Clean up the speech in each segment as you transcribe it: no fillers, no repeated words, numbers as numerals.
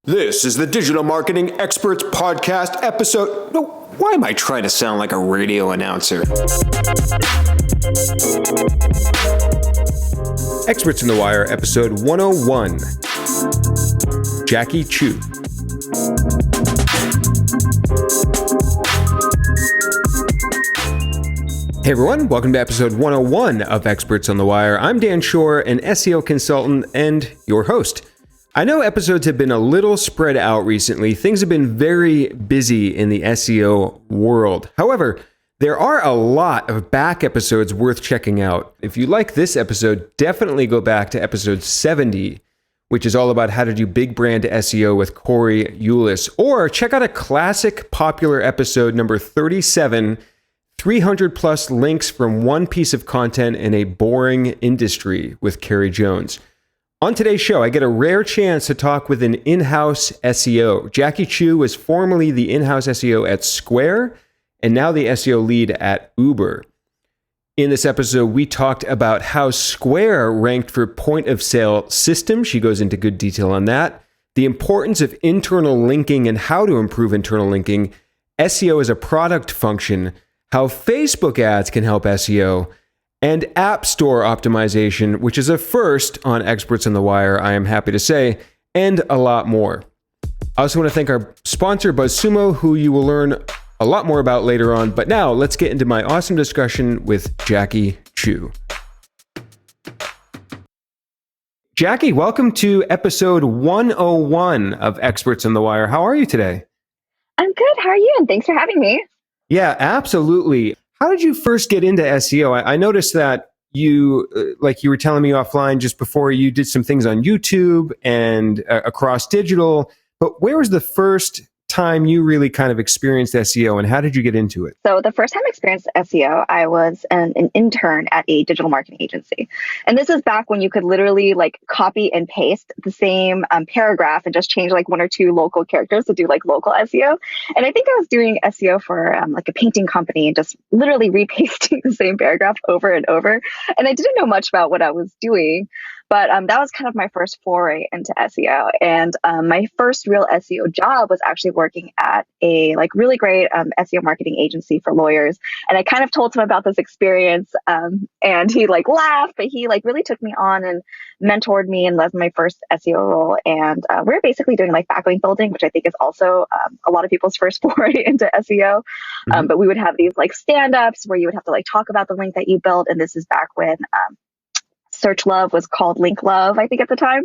This is the Digital Marketing Experts Podcast episode. No, why am I trying to sound like a radio announcer? Experts in the Wire, episode 101. Jackie Chu. Hey everyone, welcome to episode 101 of Experts on the Wire. I'm Dan Shore, an SEO consultant and your host. I know episodes have been a little spread out recently. Things have been very busy in the SEO world. However, there are a lot of back episodes worth checking out. If you like this episode, definitely go back to episode 70, which is all about how to do big brand SEO with Corey Eulis. Or check out a classic popular episode, number 37, 300 plus links from one piece of content in a boring industry with Carrie Jones. On today's show, I get a rare chance to talk with an in-house SEO. Jackie Chu was formerly the in-house SEO at Square and now the SEO lead at Uber. In this episode, we talked about how Square ranked for point-of-sale systems. She goes into good detail on that. The importance of internal linking and how to improve internal linking. SEO as a product function. How Facebook ads can help SEO. And App Store optimization, which is a first on Experts on the Wire, I am happy to say, and a lot more. I also want to thank our sponsor, BuzzSumo, who you will learn a lot more about later on. But now, let's get into my awesome discussion with Jackie Chu. Jackie, welcome to episode 101 of Experts on the Wire. How are you today? I'm good. How are you? And thanks for having me. Yeah, absolutely. How did you first get into SEO? I noticed that you, like you were telling me offline just before, you did some things on YouTube and across digital, but where was the first time you really kind of experienced SEO and how did you get into it? So the first time I experienced SEO, I was an intern at a digital marketing agency. And this is back when you could literally like copy and paste the same paragraph and just change like one or two local characters to do like local SEO. And I think I was doing SEO for like a painting company and just literally repasting the same paragraph over and over. And I didn't know much about what I was doing. But that was kind of my first foray into SEO. And my first real SEO job was actually working at a like really great SEO marketing agency for lawyers. And I kind of told him about this experience and he like laughed, but he like really took me on and mentored me and led my first SEO role. And we're basically doing like backlink building, which I think is also a lot of people's first foray into SEO. But we would have these like stand-ups where you would have to like talk about the link that you built. And this is back when Search Love was called Link Love, I think at the time.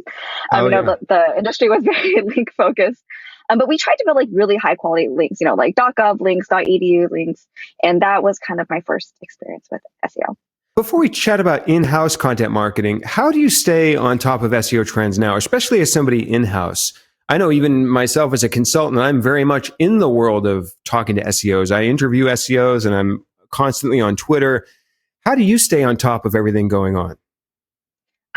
The industry was very link focused. But we tried to build like really high quality links, you know, like .gov links, .edu links. And that was kind of my first experience with SEO. Before we chat about in-house content marketing, how do you stay on top of SEO trends now, especially as somebody in-house? I know even myself as a consultant, I'm very much in the world of talking to SEOs. I interview SEOs and I'm constantly on Twitter. How do you stay on top of everything going on?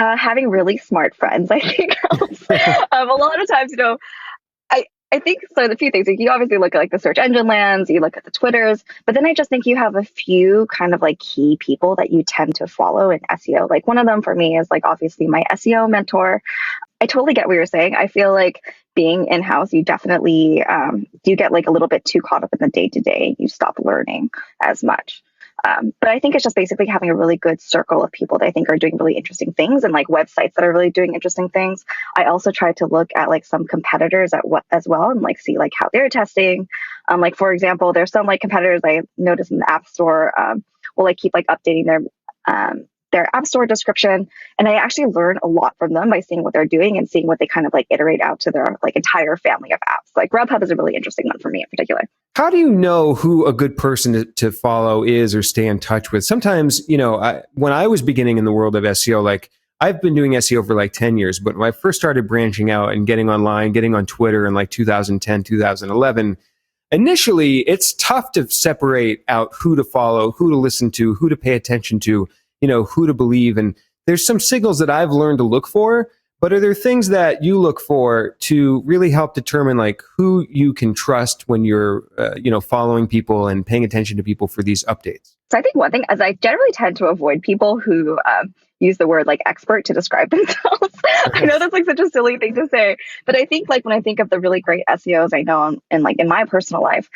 Having really smart friends, I think, helps. A lot of times, you know, I think so. The few things, like you obviously look at like the search engine lands, you look at the Twitters, but then I just think you have a few kind of like key people that you tend to follow in SEO. Like one of them for me is like obviously my SEO mentor. I totally get what you're saying. I feel like being in-house, you definitely you get like a little bit too caught up in the day-to-day. You stop learning as much. But I think it's just basically having a really good circle of people that I think are doing really interesting things and like websites that are really doing interesting ththings. I also try to look at like some competitors as well and like see like how they're testing. Like for example, there's some like competitors I noticed in the App Store will like keep like updating their App Store description. And I actually learn a lot from them by seeing what they're doing and seeing what they kind of like iterate out to their like entire family of apps. Like Grubhub is a really interesting one for me in particular. How do you know who a good person to follow is or stay in touch with? Sometimes, you know, when I was beginning in the world of SEO, like I've been doing SEO for like 10 years, but when I first started branching out and getting online, getting on Twitter in like 2010, 2011, initially it's tough to separate out who to follow, who to listen to, who to pay attention to, you know, who to believe. And there's some signals that I've learned to look for, but are there things that you look for to really help determine like who you can trust when you're, following people and paying attention to people for these updates? So I think one thing is I generally tend to avoid people who use the word like expert to describe themselves. I know that's like such a silly thing to say, but I think like when I think of the really great SEOs I know and like in my personal life,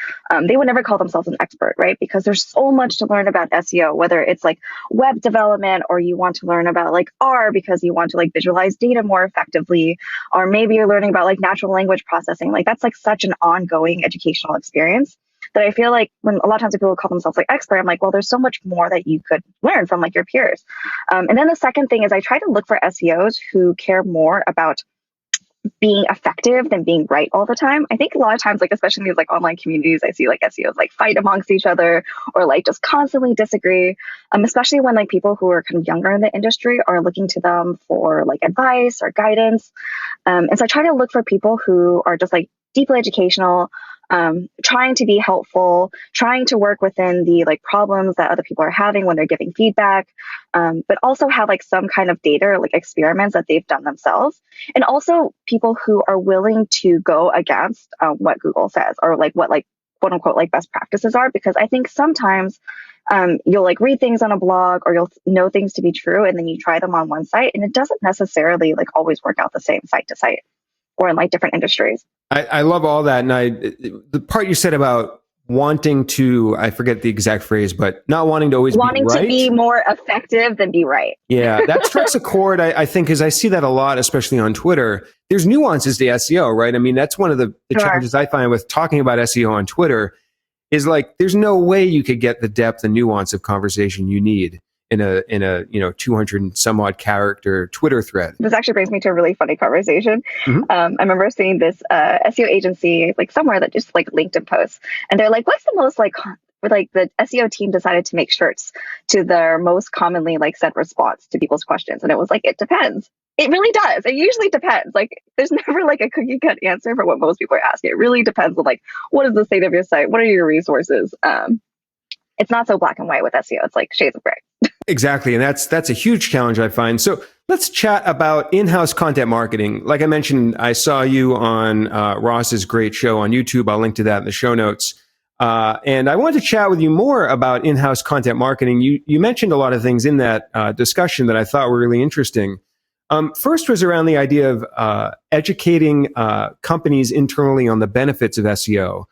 they would never call themselves an expert, right? Because there's so much to learn about SEO, whether it's like web development or you want to learn about like R because you want to like visualize data more effectively, or maybe you're learning about like natural language processing. Like that's like such an ongoing educational experience that I feel like when a lot of times people call themselves like expert, I'm like, well, there's so much more that you could learn from like your peers. And then the second thing is I try to look for SEOs who care more about being effective than being right all the time. I think a lot of times, like especially in these like online communities, I see like SEOs like fight amongst each other or like just constantly disagree. Especially when like people who are kind of younger in the industry are looking to them for like advice or guidance. And so I try to look for people who are just like deeply educational, trying to be helpful, trying to work within the like problems that other people are having when they're giving feedback, but also have like some kind of data or like experiments that they've done themselves. And also people who are willing to go against what Google says or like what like quote unquote like best practices are, because I think sometimes you'll like read things on a blog or you'll know things to be true and then you try them on one site and it doesn't necessarily like always work out the same site to site or in like different industries. I love all that. And the part you said about wanting to, I forget the exact phrase, but not wanting to always wanting be right. to be more effective than be right. Yeah, that strikes a chord, I think, because I see that a lot, especially on Twitter. There's nuances to SEO, right? I mean, that's one of the challenges I find with talking about SEO on Twitter is like, there's no way you could get the depth and nuance of conversation you need in a 200 and some odd character Twitter thread. This actually brings me to a really funny conversation. I remember seeing this SEO agency like somewhere that just like LinkedIn posts, and they're like, "What's the most like the SEO team decided to make shirts to their most commonly like said response to people's questions?" And it was like, "It depends." It really does. It usually depends. Like, there's never like a cookie cut answer for what most people are asking. It really depends on like what is the state of your site, what are your resources. It's not so black and white with SEO. It's like shades of gray. Exactly. And that's a huge challenge I find. So let's chat about in-house content marketing. Like I mentioned, I saw you on Ross's great show on YouTube. I'll link to that in the show notes. And I wanted to chat with you more about in-house content marketing. You mentioned a lot of things in that discussion that I thought were really interesting. First was around the idea of educating companies internally on the benefits of SEO.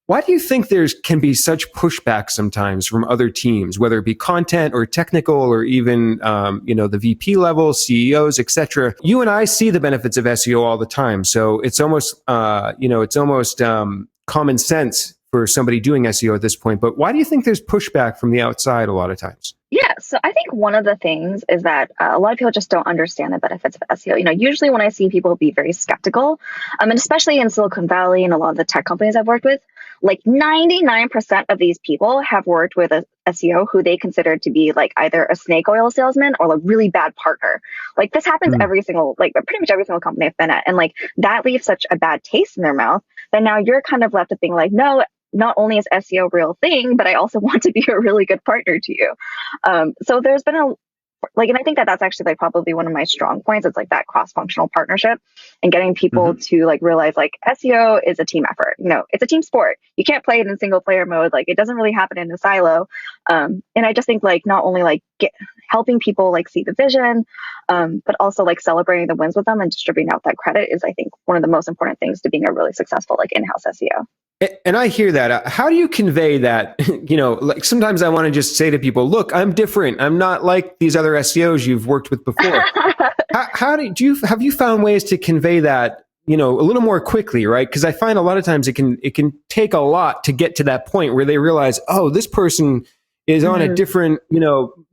Why do you think there can be such pushback sometimes from other teams, whether it be content or technical or even, the VP level, CEOs, et cetera? You and I see the benefits of SEO all the time. So it's almost, common sense for somebody doing SEO at this point. But why do you think there's pushback from the outside a lot of times? Yeah, so I think one of the things is that a lot of people just don't understand the benefits of SEO. Usually when I see people be very skeptical, and especially in Silicon Valley and a lot of the tech companies I've worked with, like 99% of these people have worked with a SEO who they consider to be like either a snake oil salesman or a really bad partner. Like this happens pretty much every single company I've been at. And like that leaves such a bad taste in their mouth that now you're kind of left with being like, no, not only is SEO a real thing, but I also want to be a really good partner to you. So there's been and I think that that's actually like probably one of my strong points. It's like that cross-functional partnership and getting people to like realize like SEO is a team effort. It's a team sport. You can't play it in single player mode. Like it doesn't really happen in a silo. And I just think like not only like helping people like see the vision, but also like celebrating the wins with them and distributing out that credit is I think one of the most important things to being a really successful like in-house SEO. And I hear that. How do you convey that? Like sometimes I want to just say to people, look, I'm different. I'm not like these other SEOs you've worked with before. Have you found ways to convey that, a little more quickly, right? Because I find a lot of times it can take a lot to get to that point where they realize, oh, this person is on a different,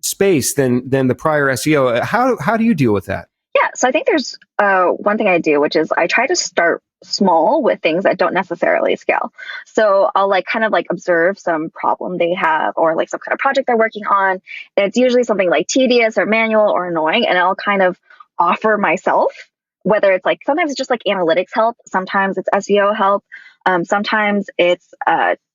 space than the prior SEO. How do you deal with that? Yeah, so I think there's one thing I do, which is I try to start small with things that don't necessarily scale. So I'll like kind of like observe some problem they have or like some kind of project they're working on. And it's usually something like tedious or manual or annoying. And I'll kind of offer myself, whether it's like sometimes it's just like analytics help, sometimes it's SEO help, sometimes it's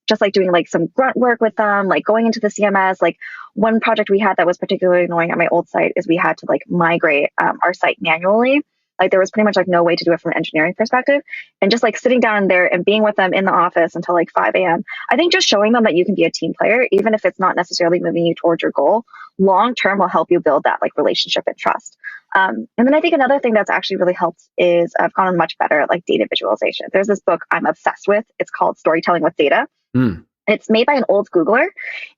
just like doing like some grunt work with them, like going into the CMS. Like one project we had that was particularly annoying at my old site is we had to like migrate our site manually Like there was pretty much like no way to do it from an engineering perspective. And just like sitting down there and being with them in the office until like 5 a.m. I think just showing them that you can be a team player, even if it's not necessarily moving you towards your goal, long term will help you build that like relationship and trust. And then I think another thing that's actually really helped is I've gotten much better at like data visualization. There's this book I'm obsessed with. It's called Storytelling with Data. It's made by an old Googler.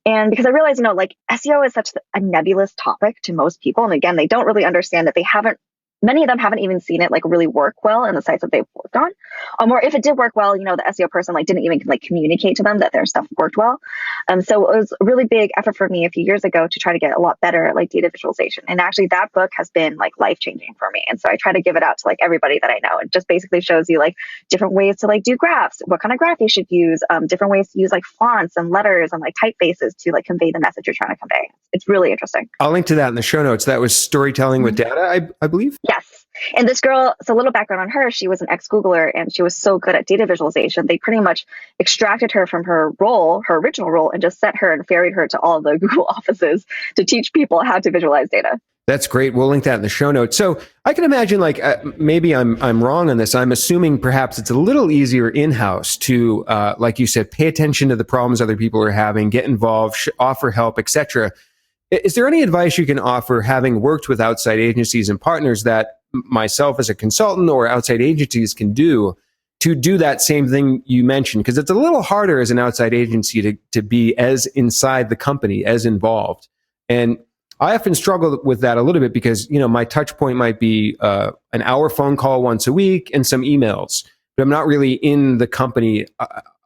And because I realized, like SEO is such a nebulous topic to most people. And again, they don't really understand that many of them haven't even seen it like really work well in the sites that they've worked on. Or if it did work well, the SEO person like didn't even like communicate to them that their stuff worked well. So it was a really big effort for me a few years ago to try to get a lot better at like data visualization. And actually that book has been like life-changing for me. And so I try to give it out to like everybody that I know. It just basically shows you like different ways to like do graphs, what kind of graph you should use, different ways to use like fonts and letters and like typefaces to like convey the message you're trying to convey. It's really interesting. I'll link to that in the show notes. That was Storytelling with Data, I believe. Yes. And this girl, so a little background on her, she was an ex-Googler and she was so good at data visualization. They pretty much extracted her from her role, her original role, and just sent her and ferried her to all the Google offices to teach people how to visualize data. That's great. We'll link that in the show notes. So I can imagine like maybe I'm wrong on this. I'm assuming perhaps it's a little easier in-house to, like you said, pay attention to the problems other people are having, get involved, offer help, etc. Is there any advice you can offer, having worked with outside agencies and partners, that myself as a consultant or outside agencies can do to do that same thing you mentioned? Because it's a little harder as an outside agency to be as inside the company, as involved. And I often struggle with that a little bit because, my touch point might be an hour phone call once a week and some emails, but I'm not really in the company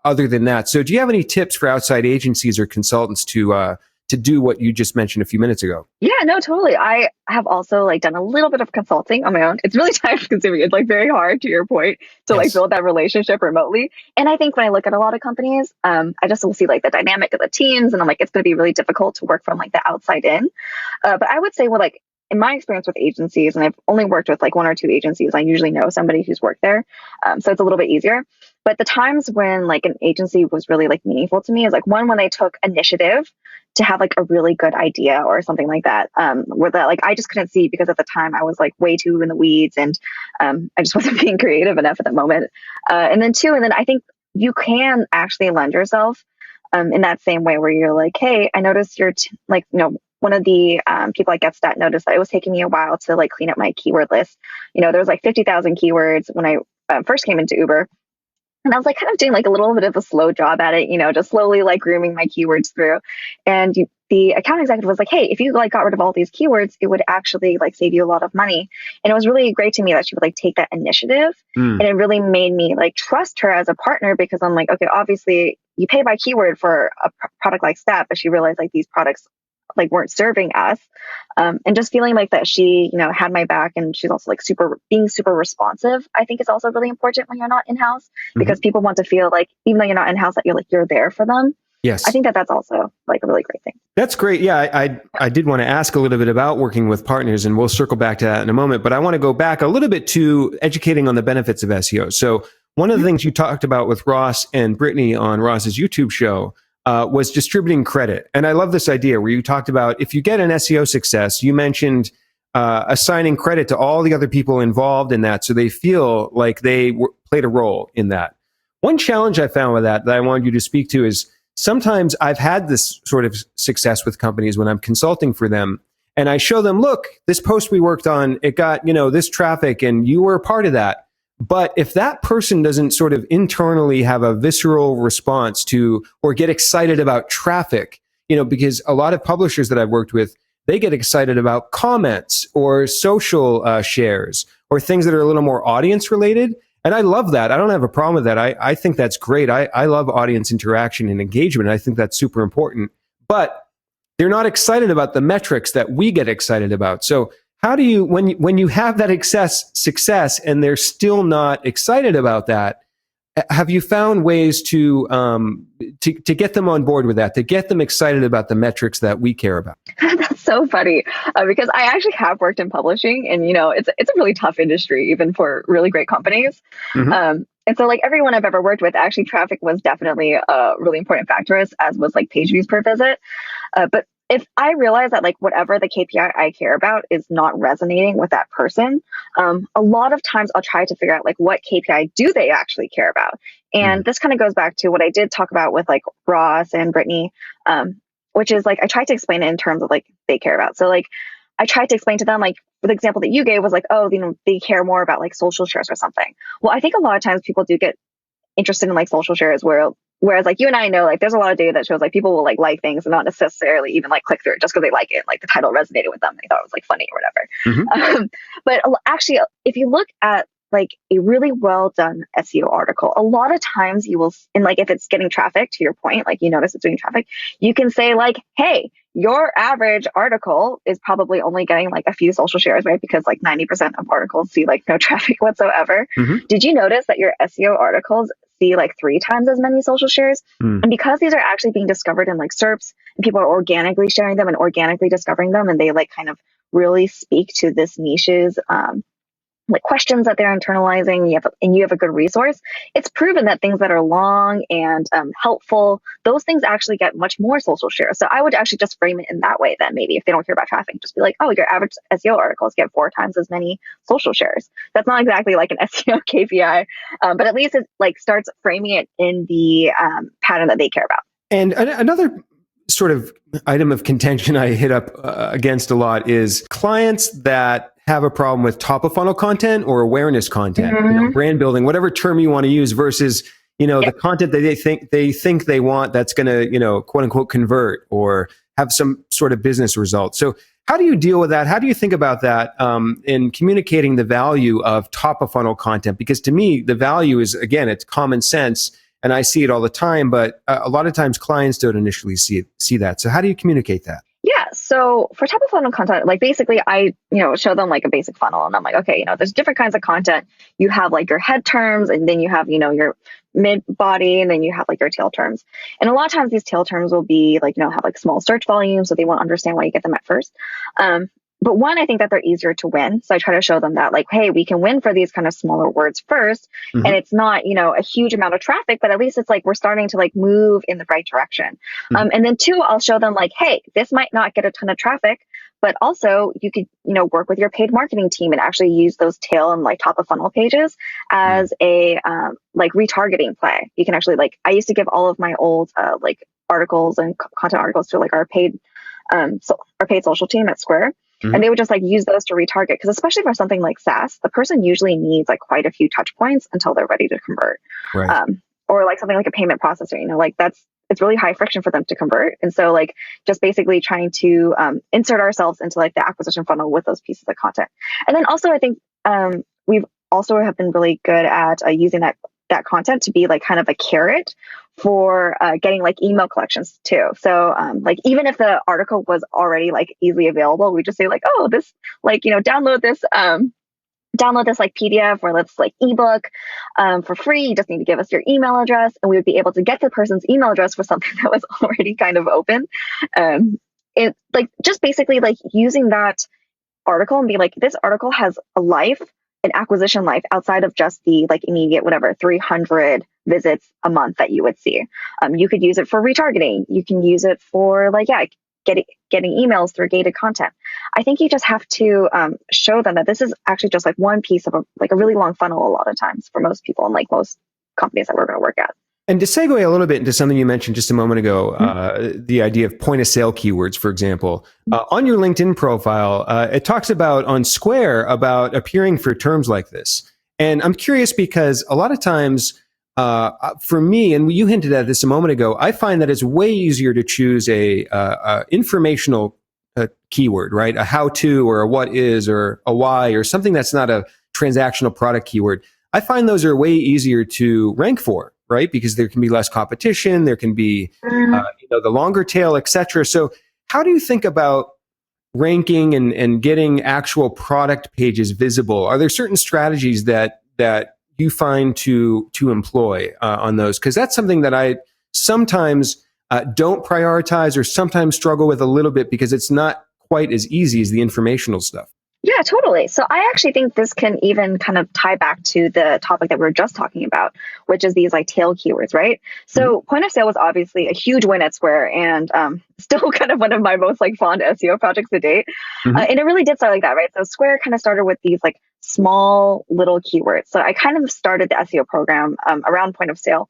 other than that. So do you have any tips for outside agencies or consultants to do what you just mentioned a few minutes ago? Yeah, no, totally. I have also like done a little bit of consulting on my own. It's really time consuming. It's like very hard, to your point, to like build that relationship remotely. And I think when I look at a lot of companies, I just will see like the dynamic of the teams, and I'm like, it's going to be really difficult to work from like the outside in. But I would say, well, like in my experience with agencies, and I've only worked with like one or two agencies, I usually know somebody who's worked there. So it's a little bit easier. But the times when like an agency was really like meaningful to me is like when they took initiative to have like a really good idea or something like that, where that like I just couldn't see because at the time I was like way too in the weeds, and I just wasn't being creative enough at the moment. And then I think you can actually lend yourself in that same way where you're like, hey, I noticed you're one of the people at GetStat noticed that it was taking me a while to like clean up my keyword list. There was like 50,000 keywords when I first came into Uber. And I was like kind of doing like a little bit of a slow job at it, just slowly like grooming my keywords through. And the account executive was like, hey, if you like got rid of all these keywords, it would actually like save you a lot of money. And it was really great to me that she would like take that initiative. And it really made me like trust her as a partner, because I'm like, okay, obviously you pay by keyword for a product like Stat, but she realized like these products like weren't serving us, and just feeling like that she had my back, and she's also like being super responsive, I think is also really important when you're not in-house, because people want to feel like even though you're not in-house that you're there for them. Yes, I think that's also like a really great thing. That's great. Yeah, I did want to ask a little bit about working with partners, and we'll circle back to that in a moment, but I want to go back a little bit to educating on the benefits of SEO. So one of the things you talked about with Ross and Brittany on Ross's YouTube show was distributing credit. And I love this idea where you talked about if you get an SEO success, you mentioned assigning credit to all the other people involved in that, so they feel like they played a role in that. One challenge I found with that I wanted you to speak to is sometimes I've had this sort of success with companies when I'm consulting for them, and I show them, look, this post we worked on, it got, this traffic and you were a part of that. But if that person doesn't sort of internally have a visceral response to or get excited about traffic, because a lot of publishers that I've worked with, they get excited about comments or social shares or things that are a little more audience related. And I love that. I don't have a problem with that. I think that's great. I love audience interaction and engagement. I think that's super important. But they're not excited about the metrics that we get excited about. So how do you, when you have that success and they're still not excited about that, have you found ways to get them on board with that, to get them excited about the metrics that we care about? That's so funny, because I actually have worked in publishing, and it's a really tough industry, even for really great companies. And so like everyone I've ever worked with, actually traffic was definitely a really important factor, as was like page views per visit. But if I realize that like whatever the KPI I care about is not resonating with that person, a lot of times I'll try to figure out like what KPI do they actually care about. And this kind of goes back to what I did talk about with like Ross and Brittany, which is like I tried to explain it in terms of like they care about. So like I tried to explain to them like the example that you gave was like, oh, they care more about like social shares or something. Well, I think a lot of times people do get interested in like social shares whereas like you and I know like there's a lot of data that shows like people will like things and not necessarily even like click through it just because they like it, like the title resonated with them, they thought it was like funny or whatever. But actually if you look at like a really well done SEO article, a lot of times you will, and like if it's getting traffic, to your point, like you notice it's doing traffic, you can say like, hey, your average article is probably only getting like a few social shares, right? Because like 90% of articles see like no traffic whatsoever. Did you notice that your SEO articles see like 3 times as many social shares? And because these are actually being discovered in like SERPs and people are organically sharing them and organically discovering them, and they like kind of really speak to this niche's like questions that they're internalizing, you have a good resource, it's proven that things that are long and helpful, those things actually get much more social shares. So I would actually just frame it in that way then, maybe if they don't care about traffic, just be like, oh, your average SEO articles get 4 times as many social shares. That's not exactly like an SEO KPI, but at least it like starts framing it in the pattern that they care about. And another sort of item of contention I hit up against a lot is clients that have a problem with top of funnel content or awareness content, brand building, whatever term you want to use, versus the content that they think they want that's going to quote unquote convert or have some sort of business result. So how do you deal with that? How do you think about that in communicating the value of top of funnel content? Because to me, the value is, again, it's common sense. And I see it all the time, but a lot of times clients don't initially see that. So how do you communicate that? Yeah. So for top of funnel content, like basically I, show them like a basic funnel and I'm like, okay, there's different kinds of content. You have like your head terms and then you have, your mid body and then you have like your tail terms. And a lot of times these tail terms will be like, have like small search volume. So they won't understand why you get them at first. But one, I think that they're easier to win. So I try to show them that like, hey, we can win for these kind of smaller words first. And it's not, a huge amount of traffic, but at least it's like we're starting to like move in the right direction. And then 2, I'll show them like, hey, this might not get a ton of traffic, but also you could, work with your paid marketing team and actually use those tail and like top of funnel pages as a like retargeting play. You can actually like, I used to give all of my old like articles and content articles to like our paid social team at Square. And they would just like use those to retarget, because especially for something like SaaS, the person usually needs like quite a few touch points until they're ready to convert. Right. Or like something like a payment processor, like it's really high friction for them to convert. And so like just basically trying to insert ourselves into like the acquisition funnel with those pieces of content. And then also I think we've also have been really good at using that content to be like kind of a carrot for getting like email collections too. So like even if the article was already like easily available, we just say like, oh, this like, download this like PDF or let's like ebook for free. You just need to give us your email address, and we would be able to get the person's email address for something that was already kind of open. It like just basically like using that article and be like, this article has a life, an acquisition life outside of just the like immediate, whatever, 300 visits a month that you would see. You could use it for retargeting. You can use it for like, getting emails through gated content. I think you just have to show them that this is actually just like one piece of a really long funnel a lot of times for most people and like most companies that we're going to work at. And to segue a little bit into something you mentioned just a moment ago, the idea of point of sale keywords, for example, on your LinkedIn profile, it talks about on Square about appearing for terms like this. And I'm curious because a lot of times for me, and you hinted at this a moment ago, I find that it's way easier to choose a informational keyword, right? A how to or a what is or a why or something that's not a transactional product keyword. I find those are way easier to rank for, right? Because there can be less competition, there can be the longer tail, etc. So how do you think about ranking and getting actual product pages visible? Are there certain strategies that you find to employ on those? Because that's something that I sometimes don't prioritize or sometimes struggle with a little bit because it's not quite as easy as the informational stuff. Yeah, totally. So I actually think this can even kind of tie back to the topic that we were just talking about, which is these like tail keywords, right? Mhm. So point of sale was obviously a huge win at Square and still kind of one of my most like fond SEO projects to date. Mhm. And it really did start like that, right? So Square kind of started with these like small little keywords. So I kind of started the SEO program around point of sale,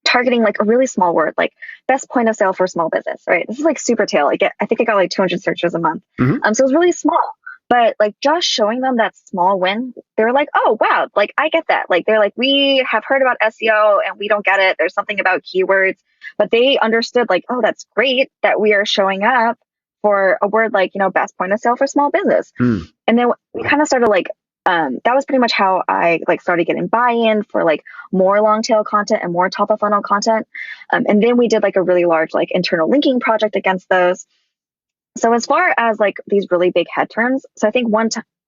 targeting like a really small word, like best point of sale for small business, right? This is like super tail. I think I got like 200 searches a month. Mhm. So it was really small. But like just showing them that small win, they were like, oh, wow, like I get that. Like they're like, we have heard about SEO and we don't get it. There's something about keywords. But they understood like, oh, that's great that we are showing up for a word like, best point of sale for small business. Mm. And then we kind of started like, that was pretty much how I like started getting buy-in for like more long tail content and more top of funnel content. And then we did like a really large like internal linking project against those. So as far as like these really big head terms, so I think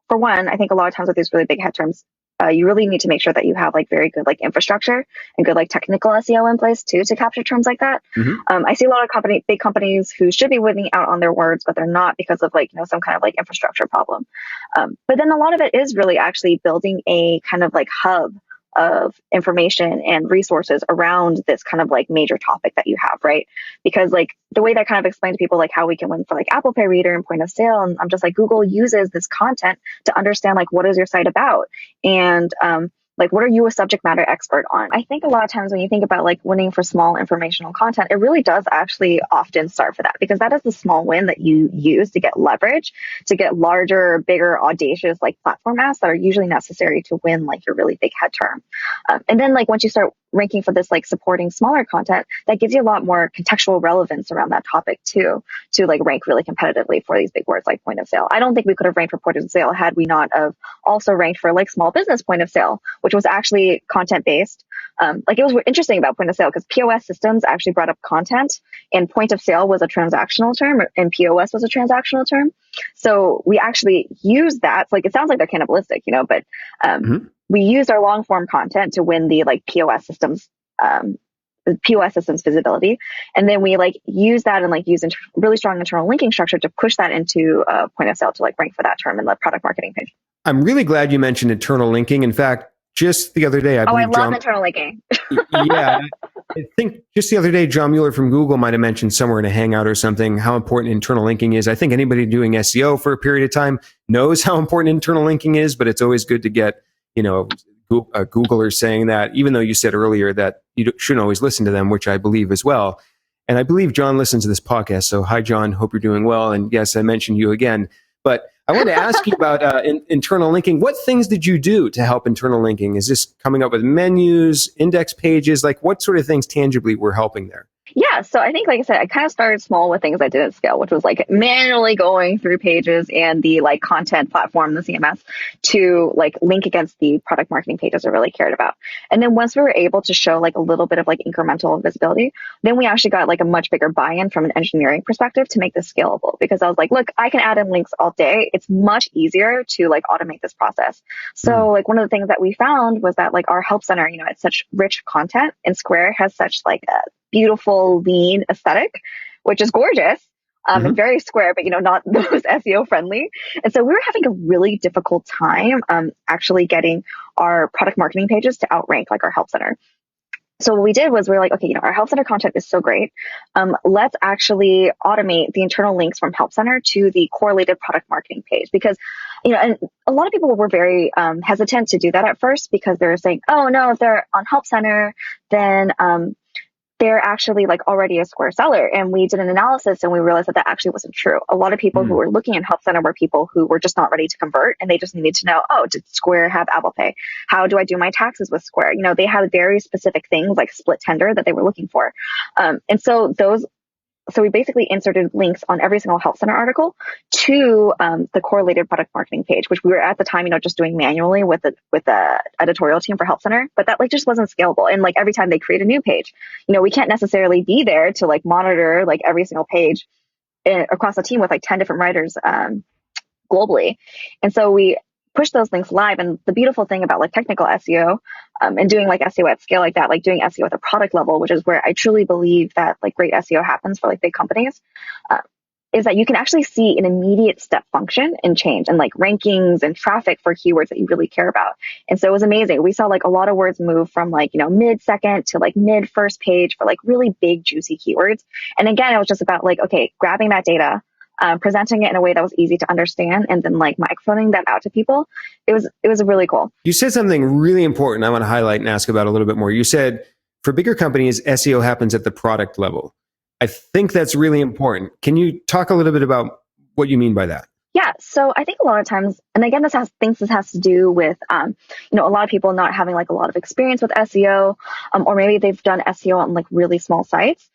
for one, I think a lot of times with these really big head terms, you really need to make sure that you have like very good like infrastructure and good like technical SEO in place too to capture terms like that. Mhm. I see a lot of big companies who should be winning out on their words, but they're not because of like some kind of like infrastructure problem. But then a lot of it is really actually building a kind of like hub of information and resources around this kind of like major topic that you have, right? Because like the way that kind of explained to people like how we can win for like Apple Pay Reader and point of sale, and I'm just like Google uses this content to understand like what is your site about, and like what are you a subject matter expert on. I think a lot of times when you think about like winning for small informational content, it really does actually often start for that, because that is the small win that you use to get leverage, to get larger, bigger, audacious like platform asks that are usually necessary to win like your really big head term. And then like once you start ranking for this like supporting smaller content, that gives you a lot more contextual relevance around that topic too, to like rank really competitively for these big words like point of sale. I don't think we could have ranked for point of sale had we not have also ranked for like small business point of sale, which was actually content based. Like it was interesting about point of sale because POS systems actually brought up content, and point of sale was a transactional term and POS was a transactional term. So we actually used that. So, like it sounds like they're cannibalistic, but Mhm. we used our long form content to win the like POS systems visibility, and then we like use that and like use really strong internal linking structure to push that into point of sale to like rank for that term in the product marketing page. I'm really glad you mentioned internal linking. In fact, just the other day, I Oh, I believe love John. internal linking. Yeah, I think just the other day, John Mueller from Google might have mentioned somewhere in a hangout or something how important internal linking is. I think anybody doing SEO for a period of time knows how important internal linking is, but it's always good to get, Googlers saying that, even though you said earlier that you shouldn't always listen to them, which I believe as well. And I believe John listens to this podcast. So hi, John. Hope you're doing well. And yes, I mentioned you again. But I want to ask you about internal linking. What things did you do to help internal linking? Is this coming up with menus, index pages? Like what sort of things tangibly were helping there? Yeah, so I think, like I said, I kind of started small with things I didn't scale, which was like manually going through pages and the like content platform, the CMS, to like link against the product marketing pages I really cared about. And then once we were able to show like a little bit of like incremental visibility, then we actually got like a much bigger buy-in from an engineering perspective to make this scalable. Because I was like, look, I can add in links all day. It's much easier to like automate this process. So like one of the things that we found was that like our help center, it's such rich content, and Square has such like a beautiful, lean aesthetic, which is gorgeous and very Square, but not those SEO friendly. And so we were having a really difficult time actually getting our product marketing pages to outrank like our help center. So what we did was we were like, okay, our help center content is so great. Let's actually automate the internal links from help center to the correlated product marketing page, because, and a lot of people were very hesitant to do that at first because they're saying, oh no, if they're on help center, then they're actually like already a Square seller. And we did an analysis and we realized that that actually wasn't true. A lot of people who were looking at Help Center were people who were just not ready to convert, and they just needed to know, oh, did Square have Apple Pay? How do I do my taxes with Square? They had very specific things like split tender that they were looking for. So we basically inserted links on every single Help Center article to the correlated product marketing page, which we were at the time, just doing manually with the editorial team for Help Center, but that like just wasn't scalable. And like every time they create a new page, we can't necessarily be there to like monitor like every single page across the team with like 10 different writers globally. And so we push those links live. And the beautiful thing about like technical SEO and doing like SEO at scale like that, like doing SEO at the product level, which is where I truly believe that like great SEO happens for like big companies, is that you can actually see an immediate step function and change and like rankings and traffic for keywords that you really care about. And so it was amazing. We saw like a lot of words move from like, mid second to like mid first page for like really big, juicy keywords. And again, it was just about like, okay, grabbing that data, presenting it in a way that was easy to understand, and then like microphoning that out to people. It was really cool. You said something really important I want to highlight and ask about a little bit more. You said for bigger companies, SEO happens at the product level. I think that's really important. Can you talk a little bit about what you mean by that? Yeah. So I think a lot of times, and again, this has to do with, a lot of people not having like a lot of experience with SEO, or maybe they've done SEO on like really small sites.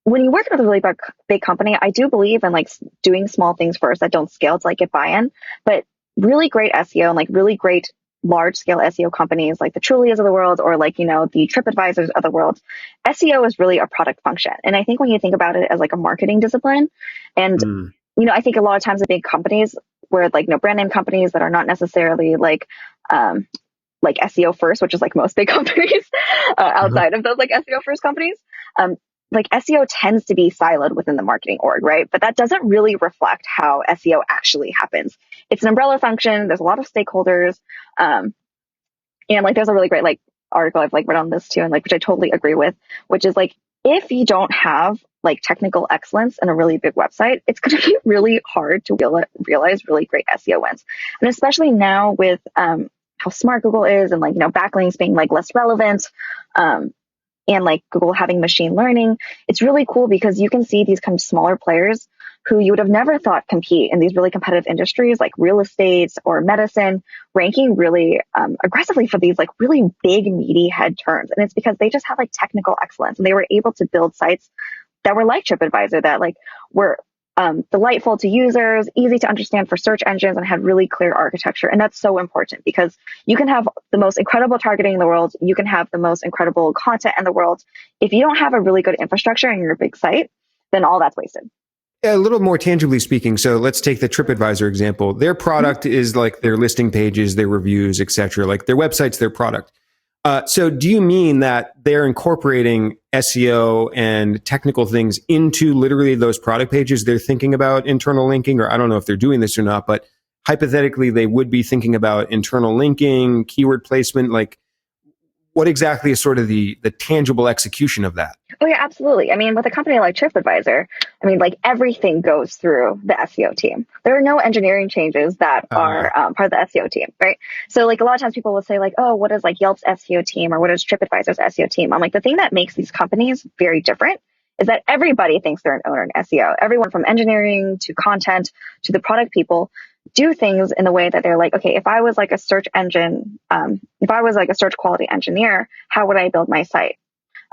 When you work with a really big company, I do believe in like doing small things first that don't scale to like get buy-in, but really great SEO and like really great large scale SEO companies like the Trulias of the world, or like, the TripAdvisors of the world, SEO is really a product function. And I think when you think about it as like a marketing discipline, and, I think a lot of times the big companies where like, brand name companies that are not necessarily like SEO first, which is like most big companies outside of those like SEO first companies, like SEO tends to be siloed within the marketing org, right? But that doesn't really reflect how SEO actually happens. It's an umbrella function. There's a lot of stakeholders. And like, there's a really great like article I've like read on this too, and like, which I totally agree with, which is like, if you don't have like technical excellence in a really big website, it's going to be really hard to realize really great SEO wins. And especially now with how smart Google is, and like, backlinks being like less relevant, and like Google having machine learning, it's really cool because you can see these kind of smaller players who you would have never thought compete in these really competitive industries like real estate or medicine, ranking really aggressively for these like really big, meaty head terms. And it's because they just have like technical excellence, and they were able to build sites that were like TripAdvisor, that like were delightful to users, easy to understand for search engines, and had really clear architecture. And that's so important because you can have the most incredible targeting in the world. You can have the most incredible content in the world. If you don't have a really good infrastructure in your big site, then all that's wasted. Yeah, a little more tangibly speaking. So let's take the TripAdvisor example. Their product is like their listing pages, their reviews, etc. Like their website's their product. So do you mean that they're incorporating SEO and technical things into literally those product pages? They're thinking about internal linking, or I don't know if they're doing this or not, but hypothetically, they would be thinking about internal linking, keyword placement. Like, what exactly is sort of the tangible execution of that? Oh, yeah, absolutely. I mean, with a company like TripAdvisor, I mean, like everything goes through the SEO team. There are no engineering changes that are part of the SEO team, right? So like a lot of times people will say like, oh, what is like Yelp's SEO team, or what is TripAdvisor's SEO team? I'm like, the thing that makes these companies very different is that everybody thinks they're an owner in SEO. Everyone from engineering to content to the product people do things in the way that they're like, okay, if I was like a search engine, if I was like a search quality engineer, how would I build my site?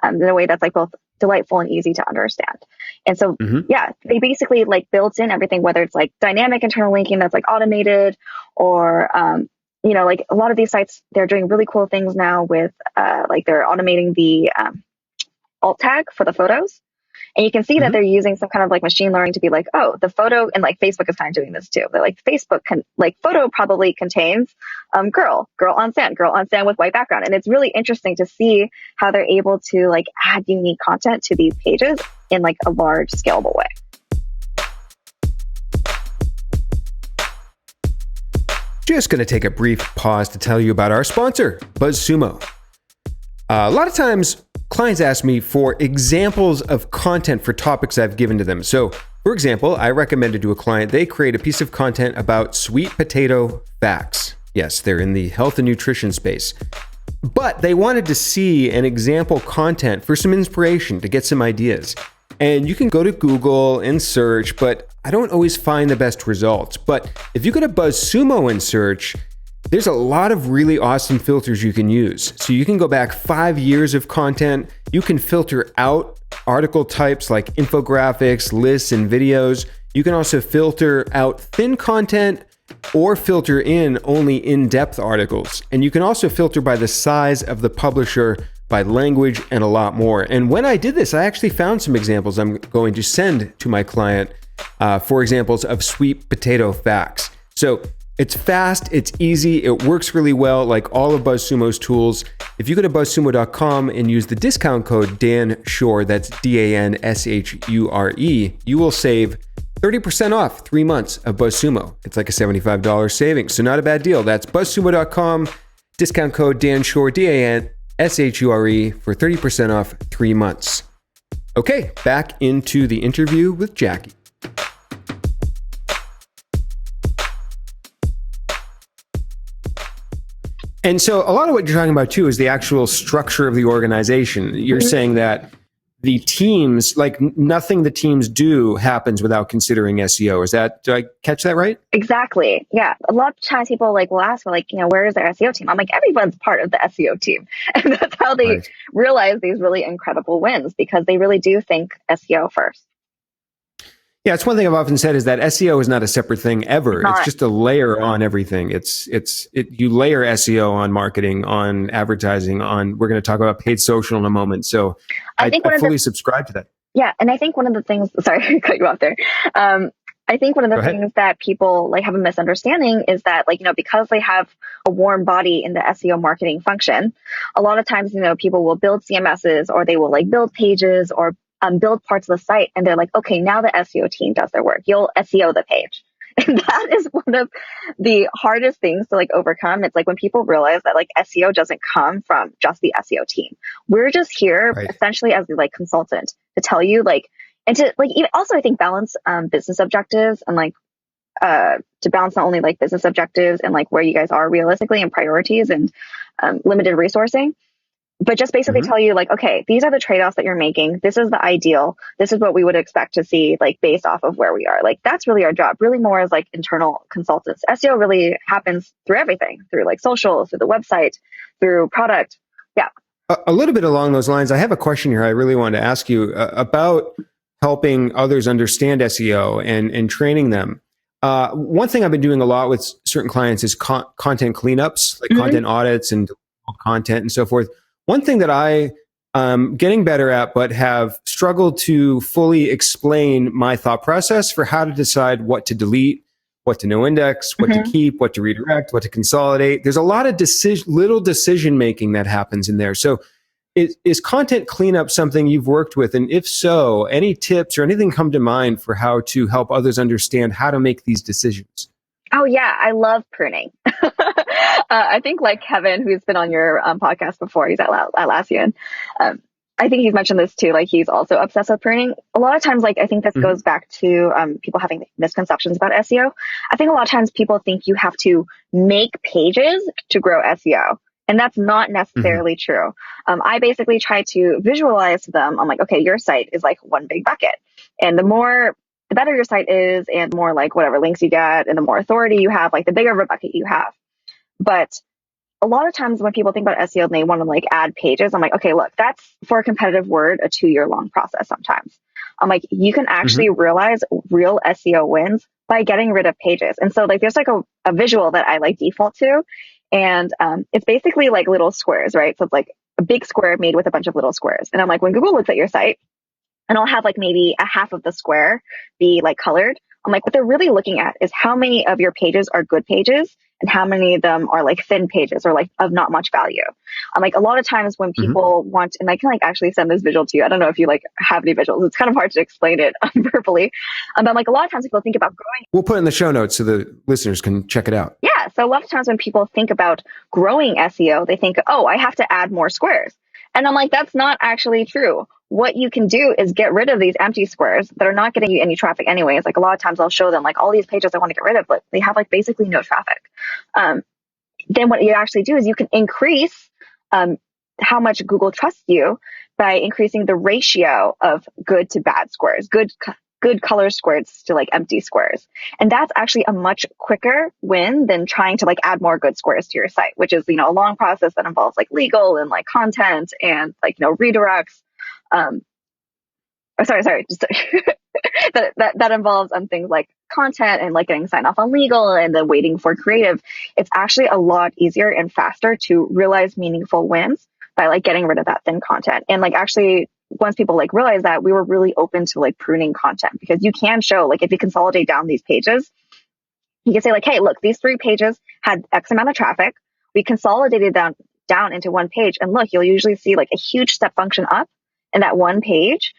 In a way that's like both delightful and easy to understand. And so, yeah, they basically like built in everything, whether it's like dynamic internal linking that's like automated, or, like a lot of these sites, they're doing really cool things now with like they're automating the alt tag for the photos. And you can see that they're using some kind of like machine learning to be like, oh, the photo, and like Facebook is kind of doing this too. They're like, Facebook can like photo probably contains girl on sand with white background. And it's really interesting to see how they're able to like add unique content to these pages in like a large scalable way. Just going to take a brief pause to tell you about our sponsor, BuzzSumo. A lot of times, clients ask me for examples of content for topics I've given to them. So, for example, I recommended to a client they create a piece of content about sweet potato facts. Yes, they're in the health and nutrition space. But they wanted to see an example content for some inspiration, to get some ideas. And you can go to Google and search, but I don't always find the best results. But if you go to BuzzSumo and search, there's a lot of really awesome filters you can use. So you can go back 5 years of content. You can filter out article types like infographics, lists, and videos. You can also filter out thin content or filter in only in-depth articles. And you can also filter by the size of the publisher, by language, and a lot more. And when I did this, I actually found some examples I'm going to send to my client for examples of sweet potato facts. So it's fast, it's easy, it works really well, like all of BuzzSumo's tools. If you go to buzzsumo.com and use the discount code DANShure, that's DANSHURE, you will save 30% off 3 months of BuzzSumo. It's like a $75 savings, so not a bad deal. That's buzzsumo.com, discount code DanShure, DANSHURE, for 30% off 3 months. Okay, back into the interview with Jackie. And so a lot of what you're talking about too is the actual structure of the organization. You're saying that the teams, like nothing the teams do happens without considering SEO. Do I catch that right? Exactly. Yeah. A lot of times people will ask me where is their SEO team? I'm like, everyone's part of the SEO team. And that's how they realize these really incredible wins, because they really do think SEO first. Yeah, it's one thing I've often said is that SEO is not a separate thing ever. It's just a layer on everything. You layer SEO on marketing, on advertising, we're going to talk about paid social in a moment. So I fully subscribe to that. Yeah. And I think one of the things, sorry, I cut you off there. I think one of the things that people have a misunderstanding is that because they have a warm body in the SEO marketing function, a lot of times, people will build CMSs, or they will build pages, or build parts of the site, and they're like, okay, now the SEO team does their work. You'll SEO the page. And that is one of the hardest things to overcome. It's when people realize that SEO doesn't come from just the SEO team. We're just here essentially as the consultant to tell you and to even also I think balance business objectives, and to balance not only business objectives and where you guys are realistically and priorities and limited resourcing, but just basically tell you okay, these are the trade-offs that you're making. This is the ideal. This is what we would expect to see based off of where we are. That's really our job, really more as internal consultants. SEO really happens through everything, through social, through the website, through product. Yeah. A little bit along those lines, I have a question here I really wanted to ask you about helping others understand SEO and training them. One thing I've been doing a lot with certain clients is content cleanups, content audits and content and so forth. One thing that I am getting better at, but have struggled to fully explain my thought process for how to decide what to delete, what to no index, what to keep, what to redirect, what to consolidate. There's a lot of little decision making that happens in there. So is content cleanup something you've worked with? And if so, any tips or anything come to mind for how to help others understand how to make these decisions? Oh, yeah. I love pruning. I think Kevin, who's been on your podcast before, he's at Atlassian. I think he's mentioned this too. He's also obsessed with pruning. A lot of times, I think this goes back to people having misconceptions about SEO. I think a lot of times people think you have to make pages to grow SEO. And that's not necessarily true. I basically try to visualize to them. I'm like, okay, your site is one big bucket. And the better your site is, and more whatever links you get, and the more authority you have, the bigger of a bucket you have. But a lot of times when people think about SEO and they want to add pages, I'm like, okay, look, that's for a competitive word, a 2-year long process sometimes. I'm like, you can actually realize real SEO wins by getting rid of pages. And so there's a visual that I default to. And it's basically little squares, right? So it's a big square made with a bunch of little squares. And I'm like, when Google looks at your site, and I'll have maybe a half of the square be colored. I'm like, what they're really looking at is how many of your pages are good pages and how many of them are thin pages or of not much value. I'm like, a lot of times when people want, and I can actually send this visual to you. I don't know if you have any visuals. It's kind of hard to explain it verbally. But a lot of times people think about growing. We'll put it in the show notes so the listeners can check it out. Yeah. So a lot of times when people think about growing SEO, they think, oh, I have to add more squares. And I'm like, that's not actually true. What you can do is get rid of these empty squares that are not getting you any traffic anyways. A lot of times I'll show them all these pages I want to get rid of, but they have basically no traffic. Then what you actually do is you can increase how much Google trusts you by increasing the ratio of good to bad squares, good color squares to empty squares. And that's actually a much quicker win than trying to add more good squares to your site, which is, a long process that involves legal and content and redirects. That involves things like content and getting signed off on legal and then waiting for creative. It's actually a lot easier and faster to realize meaningful wins by getting rid of that thin content. And actually, once people realize that, we were really open to pruning content, because you can show if you consolidate down these pages, you can say hey, look, these 3 pages had X amount of traffic. We consolidated down into one page, and look, you'll usually see a huge step function up in that one page.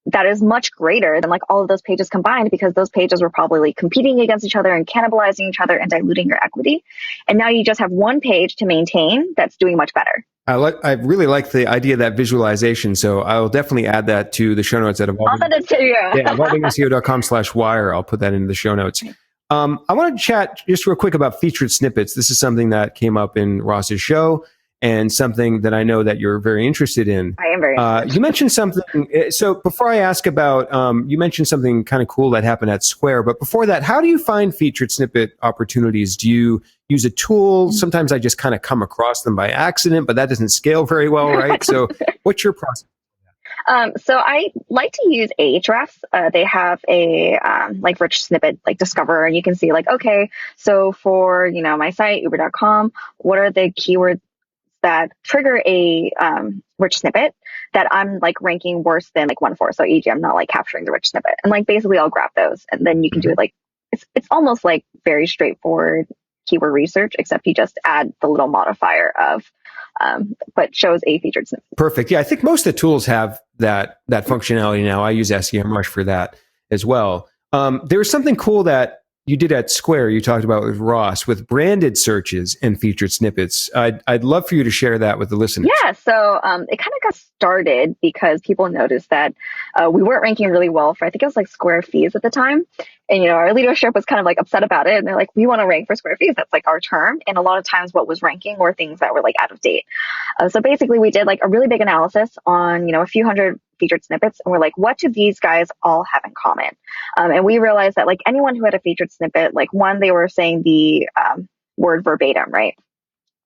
that is much greater than like all of those pages combined, because those pages were probably competing against each other and cannibalizing each other and diluting your equity. And now you just have one page to maintain that's doing much better. I really like the idea of that visualization. So I'll definitely add that to the show notes at I'll send it to you. evolvingseo.com/wire. I'll put that into the show notes. I want to chat just real quick about featured snippets. This is something that came up in Ross's show and something that I know that you're very interested in. I am very interested. You mentioned something. So before I ask about, you mentioned something kind of cool that happened at Square. But before that, how do you find featured snippet opportunities? Do you use a tool? Sometimes I just kind of come across them by accident, but that doesn't scale very well, right? So what's your process? So I like to use Ahrefs. They have a like rich snippet like discoverer, and you can see like, okay, so for my site uber.com, what are the keywords that trigger a rich snippet that I'm like ranking worse than like 1-4. So e.g., I'm not like capturing the rich snippet, and like basically I'll grab those, and then you can do it like it's almost like very straightforward keyword research, except you just add the little modifier of but shows a featured snippet. Perfect. Yeah, I think most of the tools have that functionality now. I use SEMrush for that as well. There was something cool that you did at Square. You talked about with Ross with branded searches and featured snippets. I'd love for you to share that with the listeners. Yeah, so it kind of got started because people noticed that we weren't ranking really well for, I think it was like Square fees at the time. And, our leadership was kind of like upset about it. And they're like, we want to rank for Square fees. That's like our term. And a lot of times what was ranking were things that were like out of date. So basically we did like a really big analysis on, a few hundred featured snippets. And we're like, what do these guys all have in common? And we realized that like anyone who had a featured snippet, like one, they were saying the word verbatim, right?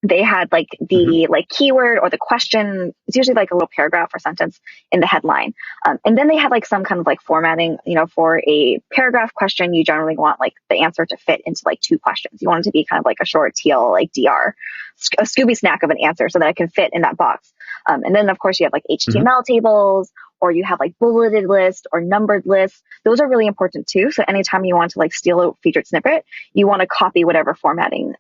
They had like the like keyword or the question. It's usually like a little paragraph or sentence in the headline. And then they had like some kind of like formatting, for a paragraph question, you generally want like the answer to fit into like 2 questions. You want it to be kind of like a short TL, like DR, a Scooby snack of an answer so that it can fit in that box. And then of course you have like HTML tables, or you have like bulleted lists or numbered lists. Those are really important too. So anytime you want to like steal a featured snippet, you want to copy whatever formatting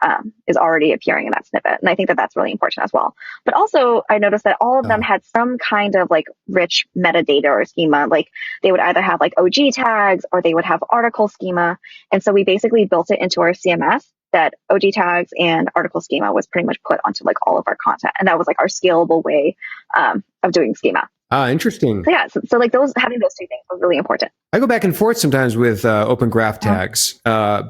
is already appearing in that snippet. And I think that that's really important as well. But also I noticed that all of them had some kind of like rich metadata or schema. Like they would either have like OG tags or they would have article schema. And so we basically built it into our CMS that OG tags and article schema was pretty much put onto like all of our content. And that was like our scalable way of doing schema. Interesting. So yeah, so like having those 2 things was really important. I go back and forth sometimes with open graph tags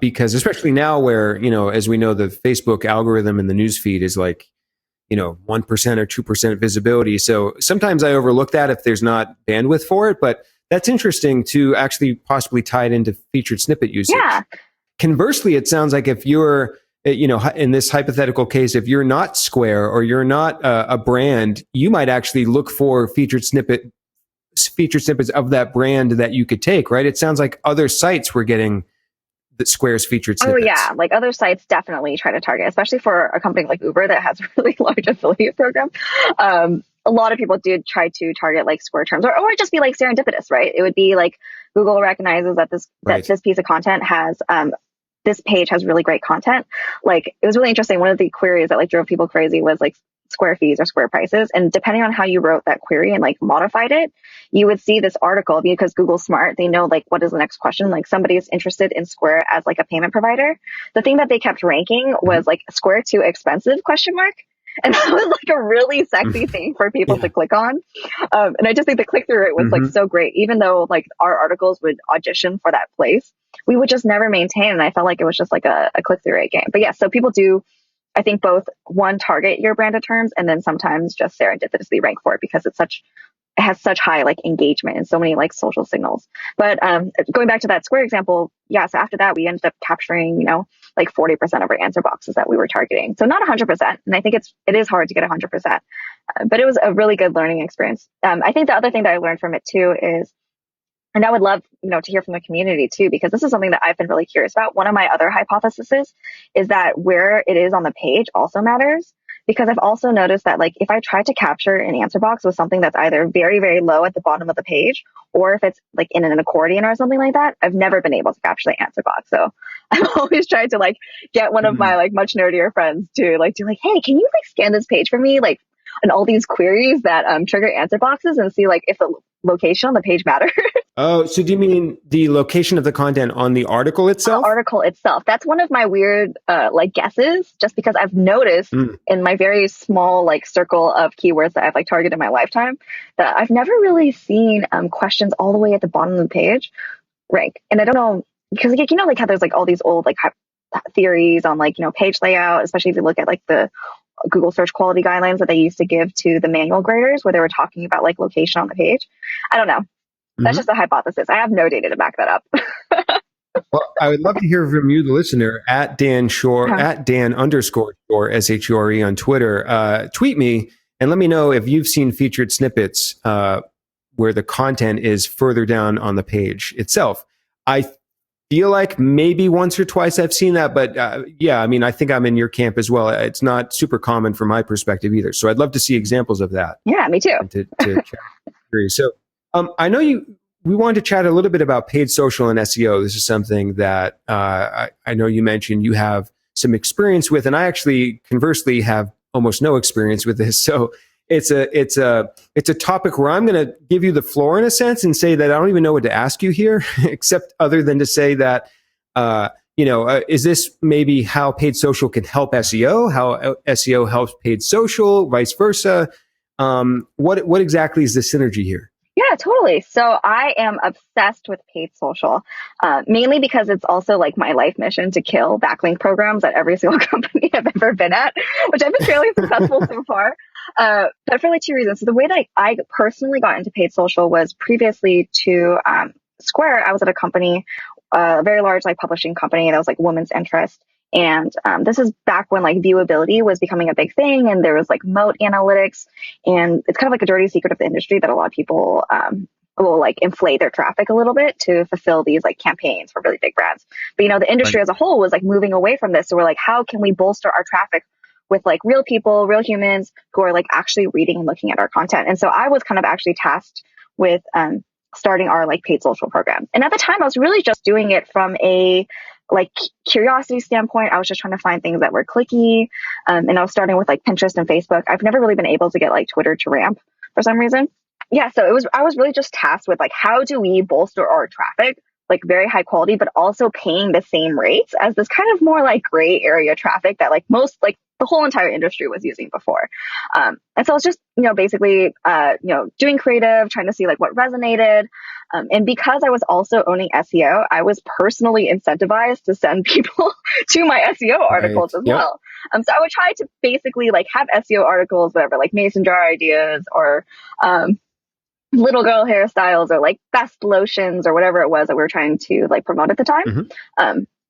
because especially now where, as we know, the Facebook algorithm and the newsfeed is like, 1% or 2% visibility. So sometimes I overlook that if there's not bandwidth for it, but that's interesting to actually possibly tie it into featured snippet usage. Yeah. Conversely, it sounds like if you're, in this hypothetical case, if you're not Square or you're not a brand, you might actually look for featured snippets of that brand that you could take, right? It sounds like other sites were getting the Square's featured snippets. Oh yeah, like other sites definitely try to target, especially for a company like Uber that has a really large affiliate program. A lot of people do try to target like Square terms or just be like serendipitous, right? It would be like Google recognizes that this piece of content has this page has really great content. Like it was really interesting. One of the queries that like drove people crazy was like Square fees or Square prices. And depending on how you wrote that query and like modified it, you would see this article because Google's smart. They know like what is the next question. Like somebody is interested in Square as like a payment provider. The thing that they kept ranking was like Square too expensive ? And that was like a really sexy thing for people to click on. And I just think the click-through rate was like so great, even though like our articles would audition for that place, we would just never maintain. And I felt like it was just like a click-through rate game. But yeah, so people do, I think both one, target your branded terms, and then sometimes just serendipitously rank for it because it has such high like engagement and so many like social signals. But going back to that Square example, yeah, so after that we ended up capturing, like 40% of our answer boxes that we were targeting. So not 100%. And I think it is hard to get 100%, but it was a really good learning experience. I think the other thing that I learned from it too is, and I would love, to hear from the community too, because this is something that I've been really curious about. One of my other hypotheses is that where it is on the page also matters. Because I've also noticed that like if I try to capture an answer box with something that's either very, very low at the bottom of the page, or if it's like in an accordion or something like that, I've never been able to capture the answer box. So I've always tried to like get one of my like much nerdier friends to like do like, hey, can you like scan this page for me? Like, and all these queries that trigger answer boxes and see like if the location on the page matter. Oh, so do you mean the location of the content on the article itself? The article itself. That's one of my weird like guesses, just because I've noticed in my very small like circle of keywords that I've like targeted in my lifetime that I've never really seen questions all the way at the bottom of the page rank. And I don't know, because like, you know, like how there's like all these old like theories on like, you know, page layout, especially if you look at like the Google search quality guidelines that they used to give to the manual graders where they were talking about like location on the page. I don't know. That's just a hypothesis. I have no data to back that up. Well, I would love to hear from you, the listener, at Dan Shore, at Dan_Shore, SHORE on Twitter. Tweet me and let me know if you've seen featured snippets where the content is further down on the page itself. I feel like maybe once or twice I've seen that, but yeah, I mean, I think I'm in your camp as well. It's not super common from my perspective either. So I'd love to see examples of that. Yeah, me too. So I know we wanted to chat a little bit about paid social and SEO. This is something that I know you mentioned you have some experience with, and I actually conversely have almost no experience with this. So it's a topic where I'm going to give you the floor in a sense and say that I don't even know what to ask you here, except other than to say that is this maybe how paid social can help SEO, how SEO helps paid social, vice versa? What exactly is the synergy here? Yeah, totally. So I am obsessed with paid social, mainly because it's also like my life mission to kill backlink programs at every single company I've ever been at, which I've been fairly successful so far. But for like two reasons. So the way that I personally got into paid social was previously to Square. I was at a company, a very large like publishing company that was like women's interest. And this is back when like viewability was becoming a big thing, and there was like moat analytics, and it's kind of like a dirty secret of the industry that a lot of people will like inflate their traffic a little bit to fulfill these like campaigns for really big brands. But you know, the industry as a whole was like moving away from this. So we're like, how can we bolster our traffic with like real people, real humans who are like actually reading and looking at our content? And so I was kind of actually tasked with starting our like paid social program. And at the time, I was really just doing it from a like curiosity standpoint. I was just trying to find things that were clicky. And I was starting with like Pinterest and Facebook. I've never really been able to get like Twitter to ramp for some reason. Yeah. So I was really just tasked with like, how do we bolster our traffic, like very high quality, but also paying the same rates as this kind of more like gray area traffic that like most, like the whole entire industry was using before. And so I was just, basically, doing creative, trying to see like what resonated. And because I was also owning SEO, I was personally incentivized to send people to my SEO articles as well. So I would try to basically like have SEO articles, whatever, like mason jar ideas or little girl hairstyles or like best lotions or whatever it was that we were trying to like promote at the time.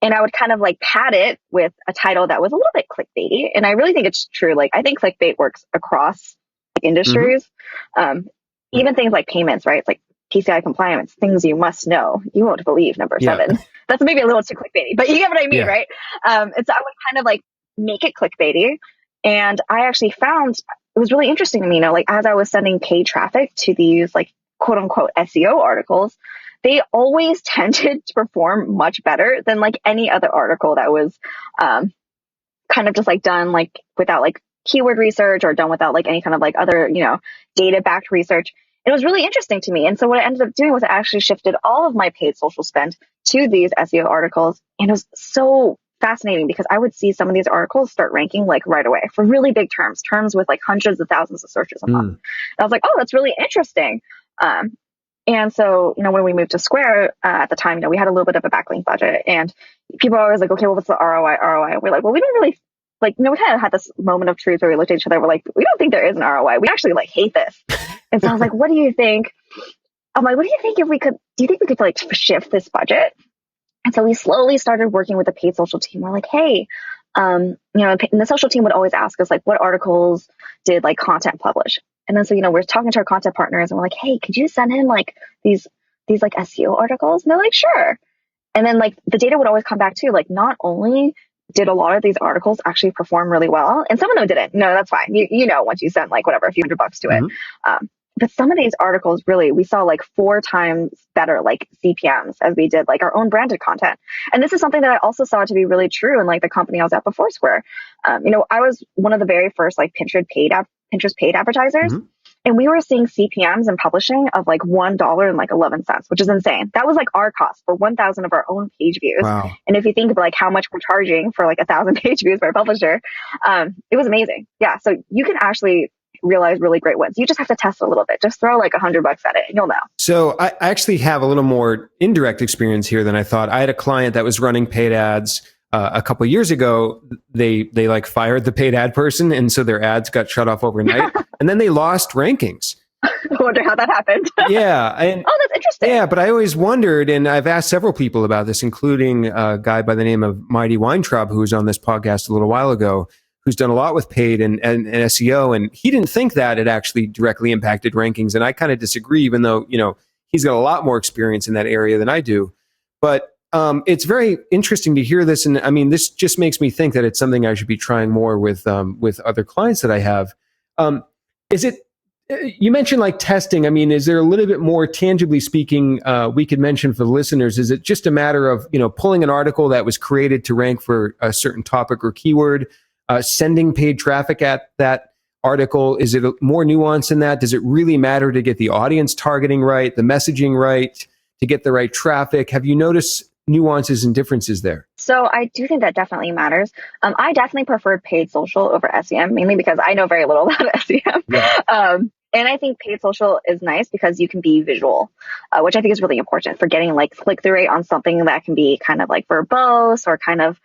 And I would kind of like pad it with a title that was a little bit clickbaity. And I really think it's true. Like, I think clickbait works across industries. Even things like payments, right? It's like PCI compliance, things you must know. You won't believe number 7. That's maybe a little too clickbaity, but you get what I mean, right? And so I would kind of like make it clickbaity. And I actually found it was really interesting to me, like as I was sending paid traffic to these like quote unquote SEO articles, they always tended to perform much better than like any other article that was kind of just like done like without like keyword research or done without like any kind of like other, data backed research. It was really interesting to me. And so what I ended up doing was I actually shifted all of my paid social spend to these SEO articles. And it was so fascinating because I would see some of these articles start ranking like right away for really big terms with like hundreds of thousands of searches a month. And I was like, oh, that's really interesting. And so, when we moved to Square at the time, we had a little bit of a backlink budget, and people are always like, okay, well, what's the ROI? And we're like, well, we don't really like, we kind of had this moment of truth where we looked at each other. We're like, we don't think there is an ROI. We actually like hate this. And so I was like, what do you think? I'm like, what do you think do you think we could like shift this budget? And so we slowly started working with the paid social team. We're like, hey, and the social team would always ask us like, what articles did like content publish? And then so, we're talking to our content partners and we're like, hey, could you send in like these like SEO articles? And they're like, sure. And then like the data would always come back too. Like not only did a lot of these articles actually perform really well, and some of them didn't. No, that's fine. Once you sent like whatever, a few $100 to it. But some of these articles really, we saw like 4 times better like CPMs as we did like our own branded content. And this is something that I also saw to be really true in like the company I was at before Square. I was one of the very first like Pinterest paid advertisers. And we were seeing CPMs in publishing of like $1 and like 11 cents, which is insane. That was like our cost for 1,000 of our own page views. Wow. And if you think of like how much we're charging for like 1,000 page views by a publisher, it was amazing. Yeah. So you can actually realize really great wins. You just have to test a little bit. Just throw like $100 at it and you'll know. So I actually have a little more indirect experience here than I thought. I had a client that was running paid ads. A couple of years ago, they like fired the paid ad person, and so their ads got shut off overnight, and then they lost rankings. I wonder how that happened. Yeah. And, oh, that's interesting. Yeah, but I always wondered, and I've asked several people about this, including a guy by the name of Mighty Weintraub, who was on this podcast a little while ago, who's done a lot with paid and SEO, and he didn't think that it actually directly impacted rankings, and I kind of disagree, even though, he's got a lot more experience in that area than I do. But it's very interesting to hear this, and I mean, this just makes me think that it's something I should be trying more with other clients that I have. Is it? You mentioned like testing. I mean, is there a little bit more tangibly speaking we could mention for the listeners? Is it just a matter of pulling an article that was created to rank for a certain topic or keyword, sending paid traffic at that article? Is it more nuanced than that? Does it really matter to get the audience targeting right, the messaging right, to get the right traffic? Have you noticed nuances and differences there? So I do think that definitely matters. I definitely prefer paid social over SEM, mainly because I know very little about SEM. Yeah. And I think paid social is nice because you can be visual, which I think is really important for getting like click-through rate on something that can be kind of like verbose or kind of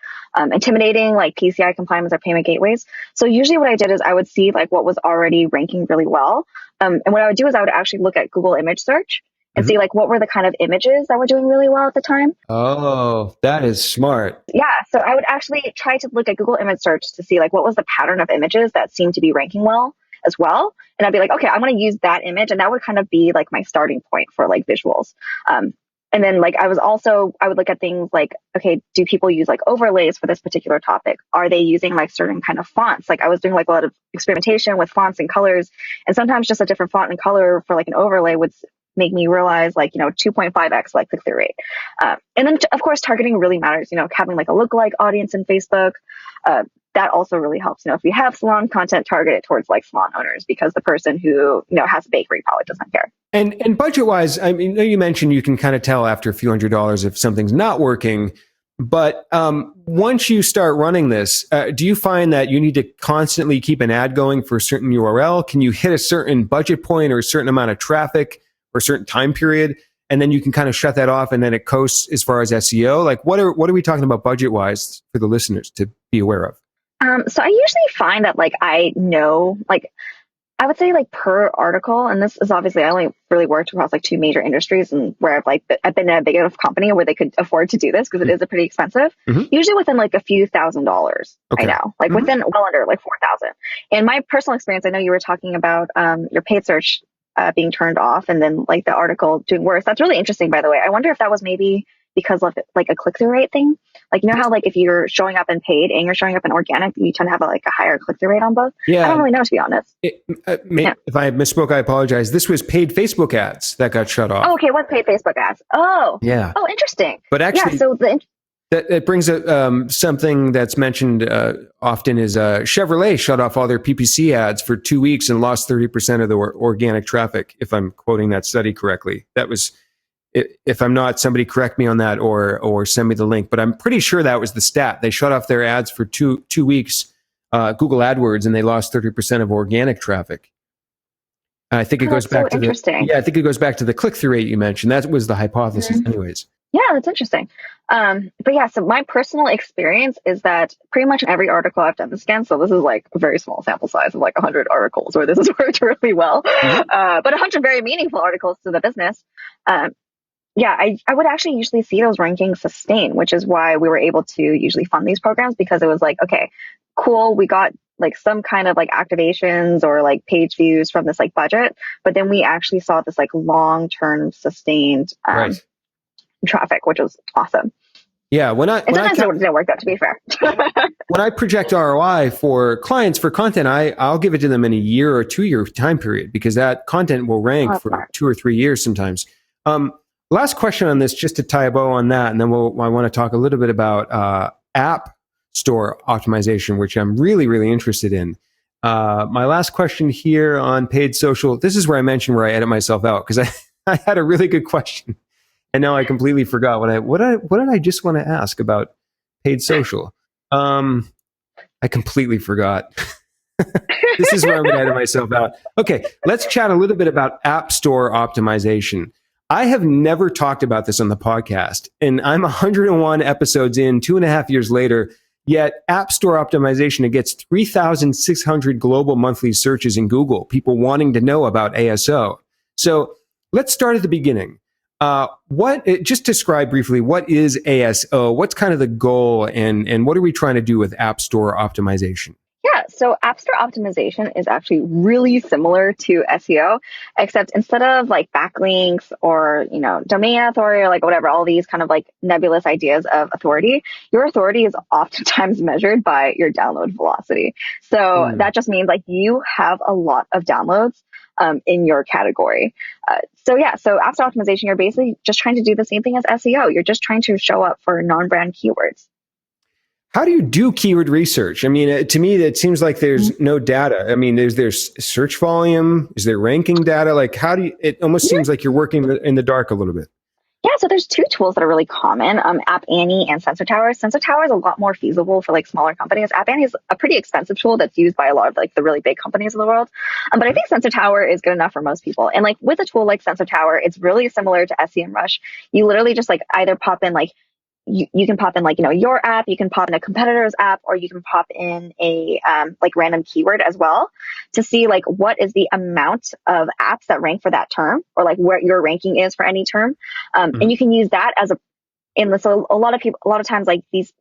intimidating, like PCI compliance or payment gateways. So usually what I did is I would see like what was already ranking really well. And what I would do is I would actually look at Google image search and see like what were the kind of images that were doing really well at the time. Oh, that is smart. Yeah. So I would actually try to look at Google image search to see like what was the pattern of images that seemed to be ranking well as well. And I'd be like, okay, I'm going to use that image. And that would kind of be like my starting point for like visuals. And then like I would look at things like, okay, do people use like overlays for this particular topic? Are they using like certain kind of fonts? Like I was doing like a lot of experimentation with fonts and colors. And sometimes just a different font and color for like an overlay would make me realize like, 2.5x like click-through rate. And then of course, targeting really matters, having like a lookalike audience in Facebook. That also really helps. If you have salon content, target it towards like salon owners because the person who, has a bakery probably doesn't care. And budget wise, I mean, you mentioned you can kind of tell after a few $100s if something's not working. But once you start running this, do you find that you need to constantly keep an ad going for a certain URL? Can you hit a certain budget point or a certain amount of traffic or a certain time period, and then you can kind of shut that off and then it coasts as far as SEO? Like what are we talking about budget wise for the listeners to be aware of? So I usually find that like I know, like I would say like per article, and this is obviously I only really worked across like two major industries and where I've been in a big enough company where they could afford to do this because it is a pretty expensive. Mm-hmm. Usually within like a few $1,000s. Okay. I know, like within well under like 4,000. And my personal experience, I know you were talking about your paid search being turned off and then like the article doing worse. That's really interesting, by the way. I wonder if that was maybe because of like a click-through rate thing. Like, how like if you're showing up in paid and you're showing up in organic, you tend to have a higher click-through rate on both. Yeah. I don't really know, to be honest. If I misspoke, I apologize. This was paid Facebook ads that got shut off. Oh, okay. What's paid Facebook ads? Oh, yeah. Oh, interesting. But actually, yeah, so that brings up something that's mentioned often is Chevrolet shut off all their PPC ads for 2 weeks and lost 30% of the organic traffic, if I'm quoting that study correctly. That was, if I'm not, somebody correct me on that or send me the link. But I'm pretty sure that was the stat. They shut off their ads for two weeks, Google AdWords, and they lost 30% of organic traffic. I think it goes back to I think it goes back to the click-through rate you mentioned. That was the hypothesis, anyways. Yeah, that's interesting. But yeah, so my personal experience is that pretty much every article I've done this against, so this is like a very small sample size of like 100 articles where this has worked really well, but 100 very meaningful articles to the business. Yeah, I would actually usually see those rankings sustain, which is why we were able to usually fund these programs because it was like, okay, cool, we got like some kind of like activations or like page views from this like budget, but then we actually saw this like long-term sustained traffic, which was awesome. Yeah, sometimes it didn't work out, to be fair. When I project ROI for clients for content, I'll give it to them in a year or 2 year time period because that content will rank for smart. 2 or 3 years sometimes. Last question on this, just to tie a bow on that, and then I want to talk a little bit about app store optimization, which I'm really, really interested in. My last question here on paid social. This is where I mentioned where I edit myself out because I had a really good question and now I completely forgot what did I just want to ask about paid social. I completely forgot. This is where I'm going to edit myself out. Okay, let's chat a little bit about App Store optimization. I have never talked about this on the podcast, and I'm 101 episodes in, 2.5 years later, yet App Store optimization, it gets 3,600 global monthly searches in Google, people wanting to know about ASO. So let's start at the beginning. Just describe briefly, what is ASO? What's kind of the goal, and what are we trying to do with App Store optimization? Yeah, so App Store optimization is actually really similar to SEO, except instead of like backlinks or, domain authority or like whatever, all these kind of like nebulous ideas of authority, your authority is oftentimes measured by your download velocity. So that just means like you have a lot of downloads in your category. So App Store optimization, you're basically just trying to do the same thing as SEO. You're just trying to show up for non-brand keywords. How do you do keyword research? I mean, to me, it seems like there's no data. I mean, there's search volume. Is there ranking data? Like, it almost seems like you're working in the dark a little bit. Yeah, so there's two tools that are really common, App Annie and Sensor Tower. Sensor Tower is a lot more feasible for like smaller companies. App Annie is a pretty expensive tool that's used by a lot of like the really big companies in the world. But I think Sensor Tower is good enough for most people. And like with a tool like Sensor Tower, it's really similar to SEMrush. You literally just like either pop in like you can pop in like, your app, you can pop in a competitor's app, or you can pop in a like random keyword as well to see like what is the amount of apps that rank for that term, or like where your ranking is for any term. And you can use that as so a lot of times like these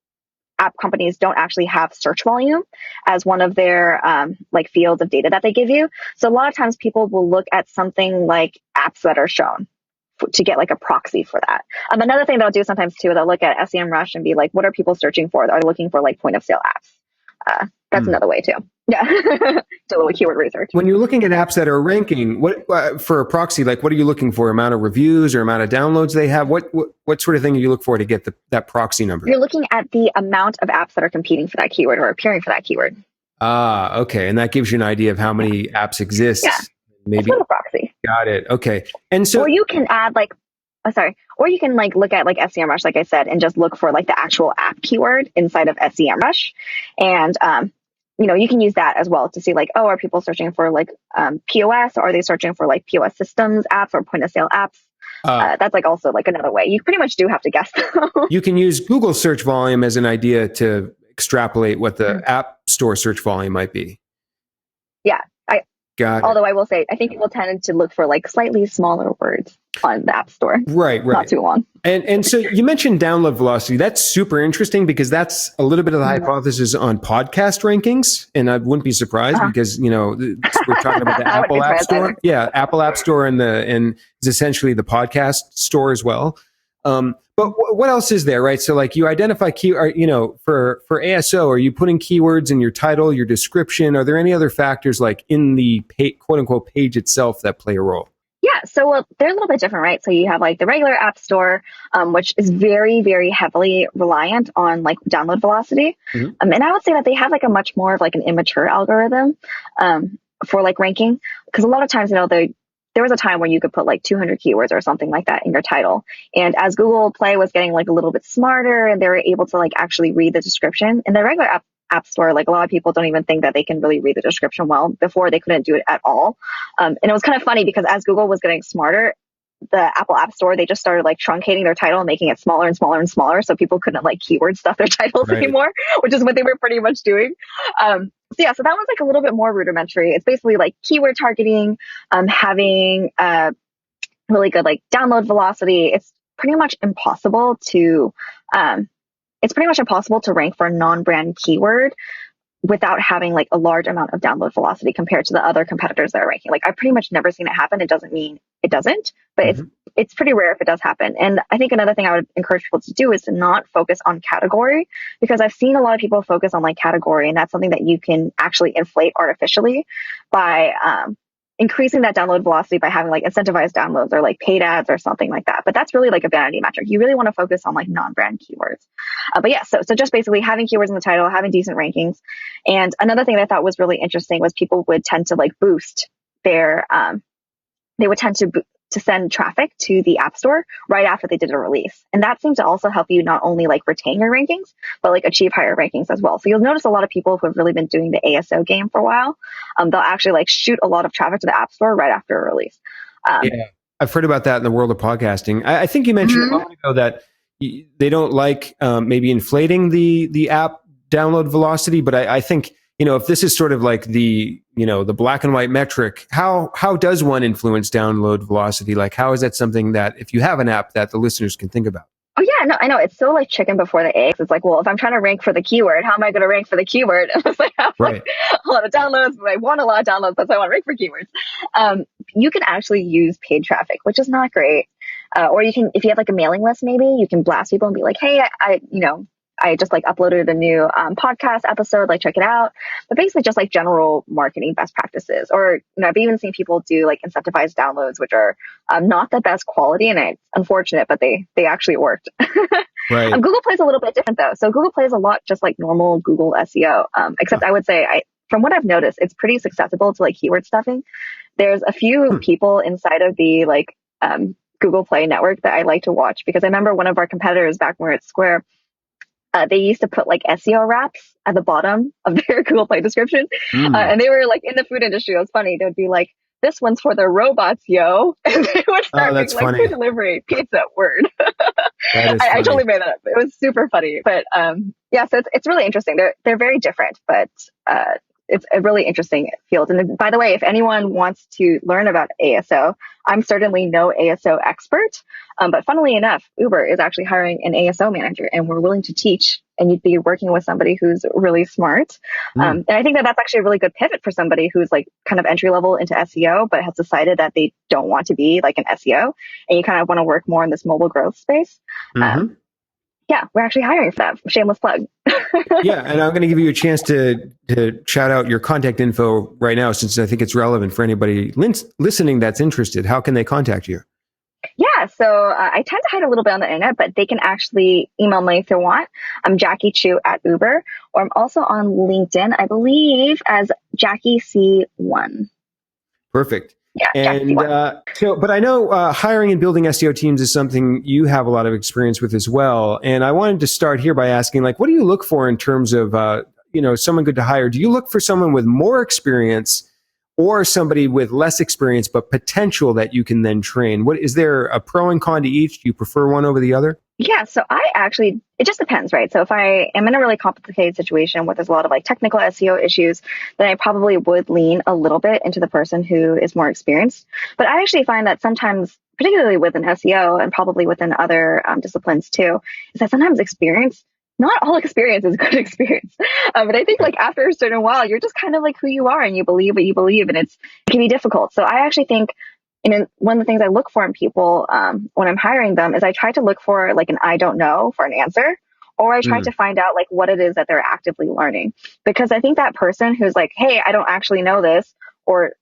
app companies don't actually have search volume as one of their like fields of data that they give you. So a lot of times people will look at something like apps that are shown to get like a proxy for that. Another thing they'll do sometimes too, they'll look at SEMrush and be like, what are people searching for? Are they looking for like point of sale apps? That's another way too. Yeah. Do a little keyword research. When you're looking at apps that are ranking, what for a proxy, like what are you looking for? Amount of reviews or amount of downloads they have? What sort of thing do you look for to get that proxy number? You're looking at the amount of apps that are competing for that keyword or appearing for that keyword. Okay. And that gives you an idea of how many apps exist. Yeah. Maybe. It's a proxy. Got it. Okay. And so, or you can add like, or you can like look at like SEMrush, like I said, and just look for like the actual app keyword inside of SEMrush. And, you can use that as well to see like, are people searching for like POS, or are they searching for like POS systems apps or point of sale apps? That's like also like another way. You pretty much do have to guess. You can use Google search volume as an idea to extrapolate what the App Store search volume might be. Yeah. Although I will say, I think people tend to look for like slightly smaller words on the App Store. Right. Not too long. And so you mentioned download velocity. That's super interesting because that's a little bit of the hypothesis on podcast rankings. And I wouldn't be surprised because, we're talking about the Apple App Store. Either. Yeah. Apple App Store and is essentially the podcast store as well. But what else is there, right? So like you identify for ASO, are you putting keywords in your title, your description? Are there any other factors like in the quote unquote page itself that play a role? Yeah, so they're a little bit different, right? So you have like the regular App Store, which is very, very heavily reliant on like download velocity. And I would say that they have like a much more of like an immature algorithm for like ranking, because a lot of times, there was a time where you could put like 200 keywords or something like that in your title. And as Google Play was getting like a little bit smarter and they were able to like actually read the description in the regular app store, like a lot of people don't even think that they can really read the description well. Before they couldn't do it at all. And it was kind of funny because as Google was getting smarter, the Apple App Store, they just started like truncating their title and making it smaller and smaller and smaller. So people couldn't like keyword stuff their titles anymore, which is what they were pretty much doing. So that was like a little bit more rudimentary. It's basically like keyword targeting, having really good like download velocity. It's pretty much impossible to rank for a non-brand keyword without having like a large amount of download velocity compared to the other competitors that are ranking. Like I've pretty much never seen it happen. It doesn't mean it doesn't, but it's pretty rare if it does happen. And I think another thing I would encourage people to do is to not focus on category, because I've seen a lot of people focus on like category, and that's something that you can actually inflate artificially by increasing that download velocity by having like incentivized downloads or like paid ads or something like that. But that's really like a vanity metric. You really want to focus on like non-brand keywords. But yeah, so just basically having keywords in the title, having decent rankings. And another thing that I thought was really interesting was people would tend to like boost their, they would tend to send traffic to the App Store right after they did a release. And that seemed to also help you not only like retain your rankings, but like achieve higher rankings as well. So you'll notice a lot of people who have really been doing the ASO game for a while, they'll actually like shoot a lot of traffic to the App Store right after a release. Yeah, I've heard about that in the world of podcasting. I think you mentioned a moment ago that they don't like maybe inflating the app download velocity, but I think, if this is sort of like the black and white metric, how does one influence download velocity? Like, how is that something that if you have an app that the listeners can think about? Oh yeah, no, I know. It's so like chicken before the eggs. It's like, well, if I'm trying to rank for the keyword, how am I going to rank for the keyword? Unless I have like a lot of downloads, but I want a lot of downloads, that's why I want to rank for keywords. You can actually use paid traffic, which is not great. Or you can, if you have like a mailing list, maybe you can blast people and be like, hey, I just like uploaded a new podcast episode, like check it out. But basically just like general marketing best practices. Or, I've even seen people do like incentivized downloads, which are not the best quality. And it's unfortunate, but they actually worked. Right. Google Play is a little bit different though. So Google Play is a lot just like normal Google SEO, except I would say from what I've noticed, it's pretty susceptible to like keyword stuffing. There's a few people inside of the like Google Play network that I like to watch, because I remember one of our competitors back when we were at Square, they used to put like SEO wraps at the bottom of their Google Play description. And they were like in the food industry. It was funny. They would be like, this one's for the robots, yo. And they would start being like food delivery, pizza, word. I totally made that up. It was super funny. But yeah, so it's really interesting. They're very different, but it's a really interesting field. And by the way, if anyone wants to learn about ASO, I'm certainly no ASO expert. But funnily enough, Uber is actually hiring an ASO manager, and we're willing to teach. And you'd be working with somebody who's really smart. And I think that that's actually a really good pivot for somebody who's like kind of entry level into SEO, but has decided that they don't want to be like an SEO, and you kind of want to work more in this mobile growth space. Yeah, we're actually hiring for that. Shameless plug. Yeah, and I'm going to give you a chance to shout out your contact info right now, since I think it's relevant for anybody listening that's interested. How can they contact you? Yeah, so I tend to hide a little bit on the internet, but they can actually email me if they want. I'm Jackie Chu at Uber, or I'm also on LinkedIn, I believe, as Jackie C1. Perfect. Yeah, and but I know hiring and building SEO teams is something you have a lot of experience with as well. And I wanted to start here by asking, like, what do you look for in terms of someone good to hire? Do you look for someone with more experience, or somebody with less experience but potential that you can then train? What is there a pro and con to each? Do you prefer one over the other? Yeah, so it just depends, right? So if I am in a really complicated situation where there's a lot of like technical SEO issues, then I probably would lean a little bit into the person who is more experienced. But I actually find that sometimes, particularly within SEO and probably within other disciplines too, is that sometimes not all experience is good experience. But I think like after a certain while, you're just kind of like who you are and you believe what you believe, and it can be difficult. So I actually think, one of the things I look for in people when I'm hiring them is I try to look for like an I don't know for an answer, or I try to find out like what it is that they're actively learning. Because I think that person who's like, hey, I don't actually know this, or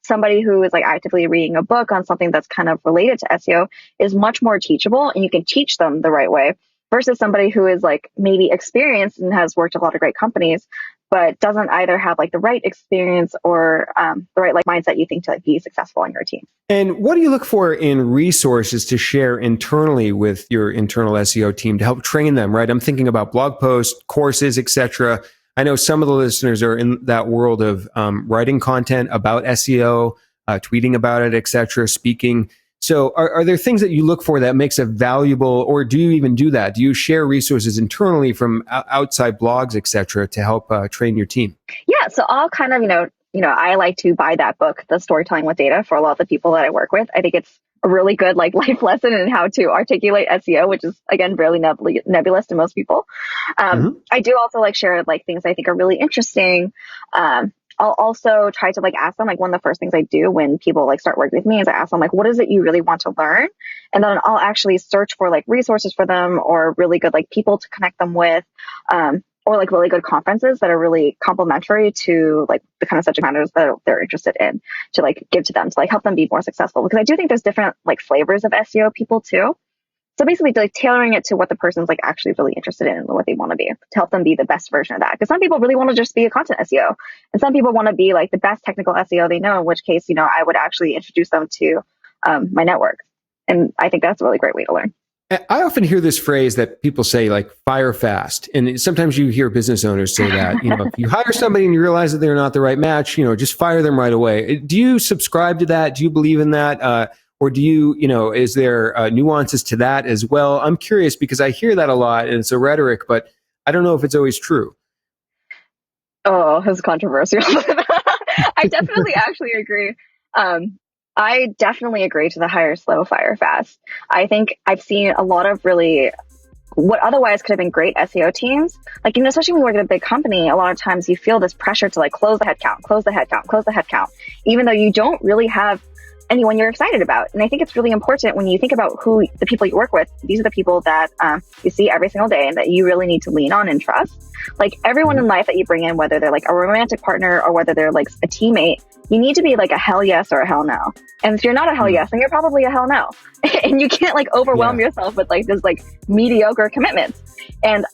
somebody who is like actively reading a book on something that's kind of related to SEO is much more teachable, and you can teach them the right way, versus somebody who is like maybe experienced and has worked at a lot of great companies, but doesn't either have like the right experience or the right like mindset you think to like be successful on your team. And what do you look for in resources to share internally with your internal SEO team to help train them, right? I'm thinking about blog posts, courses, etc. I know some of the listeners are in that world of writing content about SEO, tweeting about it, etc., speaking. So are there things that you look for that makes a valuable, or do you even do that? Do you share resources internally from outside blogs, et cetera, to help train your team? Yeah. So I'll kind of, I like to buy that book, The Storytelling with Data, for a lot of the people that I work with. I think it's a really good like life lesson in how to articulate SEO, which is again, really nebulous to most people. I do also like share like things I think are really interesting. I'll also try to like ask them, like one of the first things I do when people like start working with me is I ask them like, what is it you really want to learn? And then I'll actually search for like resources for them or really good like people to connect them with. or like really good conferences that are really complementary to like the kind of subject matters that they're interested in, to like give to them, to like help them be more successful. Because I do think there's different like flavors of SEO people too. So basically like tailoring it to what the person's like actually really interested in and what they want to be, to help them be the best version of that. Because some people really want to just be a content SEO, and some people want to be like the best technical SEO they know, in which case, I would actually introduce them to my network. And I think that's a really great way to learn. I often hear this phrase that people say, like, fire fast. And sometimes you hear business owners say that, if you hire somebody and you realize that they're not the right match, just fire them right away. Do you subscribe to that? Do you believe in that? Or do you, is there nuances to that as well? I'm curious because I hear that a lot and it's a rhetoric, but I don't know if it's always true. Oh, it's controversial. I definitely actually agree. I definitely agree to the hire slow, fire fast. I think I've seen a lot of really what otherwise could have been great SEO teams. Like, especially when you work at a big company, a lot of times you feel this pressure to like close the headcount, even though you don't really have anyone you're excited about. And I think it's really important when you think about who the people you work with, these are the people that you see every single day and that you really need to lean on and trust. Like everyone in life that you bring in, whether they're like a romantic partner or whether they're like a teammate, you need to be like a hell yes or a hell no. And if you're not a hell yes, then you're probably a hell no. And you can't like overwhelm yourself with like this like mediocre commitments. And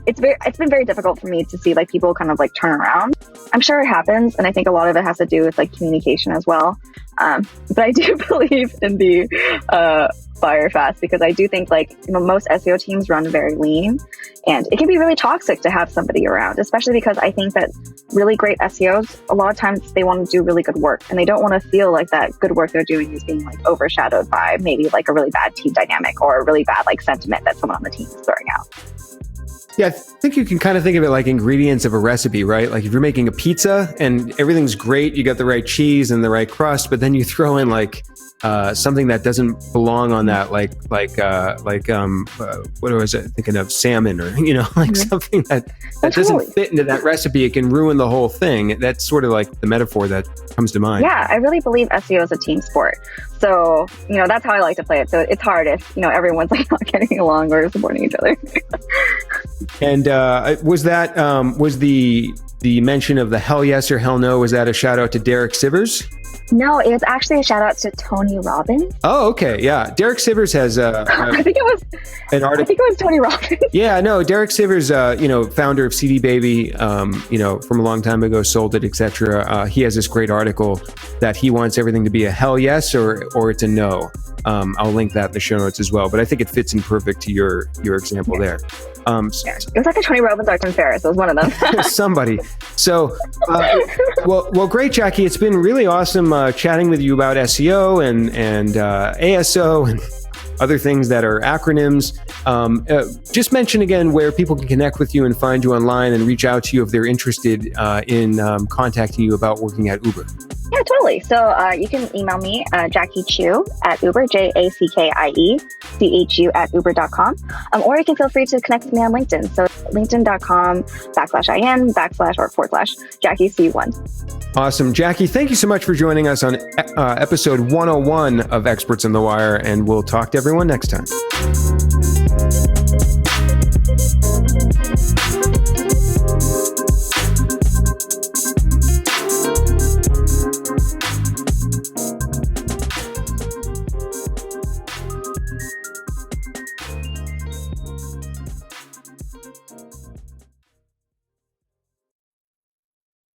it's been very difficult for me to see like people kind of like turn around. I'm sure it happens, and I think a lot of it has to do with like communication as well. But I do believe in the fire fast, because I do think like most SEO teams run very lean, and it can be really toxic to have somebody around, especially because I think that really great SEOs, a lot of times they want to do really good work, and they don't want to feel like that good work they're doing is being like overshadowed by maybe like a really bad team dynamic or a really bad like sentiment that someone on the team is throwing out. Yeah, I think you can kind of think of it like ingredients of a recipe, right? Like if you're making a pizza and everything's great, you got the right cheese and the right crust, but then you throw in like something that doesn't belong on that, like what was I thinking of? Salmon, or something that doesn't fit into that recipe. It can ruin the whole thing. That's sort of like the metaphor that comes to mind. Yeah, I really believe SEO is a team sport. So that's how I like to play it. So it's hard if everyone's like not getting along or supporting each other. And was the mention of the hell yes or hell no, was that a shout out to Derek Sivers? No, it was actually a shout out to Tony Robbins. Oh, okay. Yeah. Derek Sivers has I think it was an article. I think it was Tony Robbins. Yeah, no, Derek Sivers, founder of CD Baby, from a long time ago, sold it, etc. He has this great article that he wants everything to be a hell yes or it's a no. I'll link that in the show notes as well. But I think it fits in perfect to your example there. It was like a Tony Robbins or Tim Ferriss. It was one of them. Somebody. So, well, great, Jackie. It's been really awesome chatting with you about SEO and ASO and other things that are acronyms. Just mention again where people can connect with you and find you online and reach out to you if they're interested in contacting you about working at Uber. Yeah, totally. So you can email me, Jackie Chu at Uber, JACKIECHU at Uber.com. Or you can feel free to connect with me on LinkedIn. So LinkedIn.com/IN/or/Jackie C1. Awesome. Jackie, thank you so much for joining us on episode 101 of Experts on the Wire, and we'll talk to everyone next time.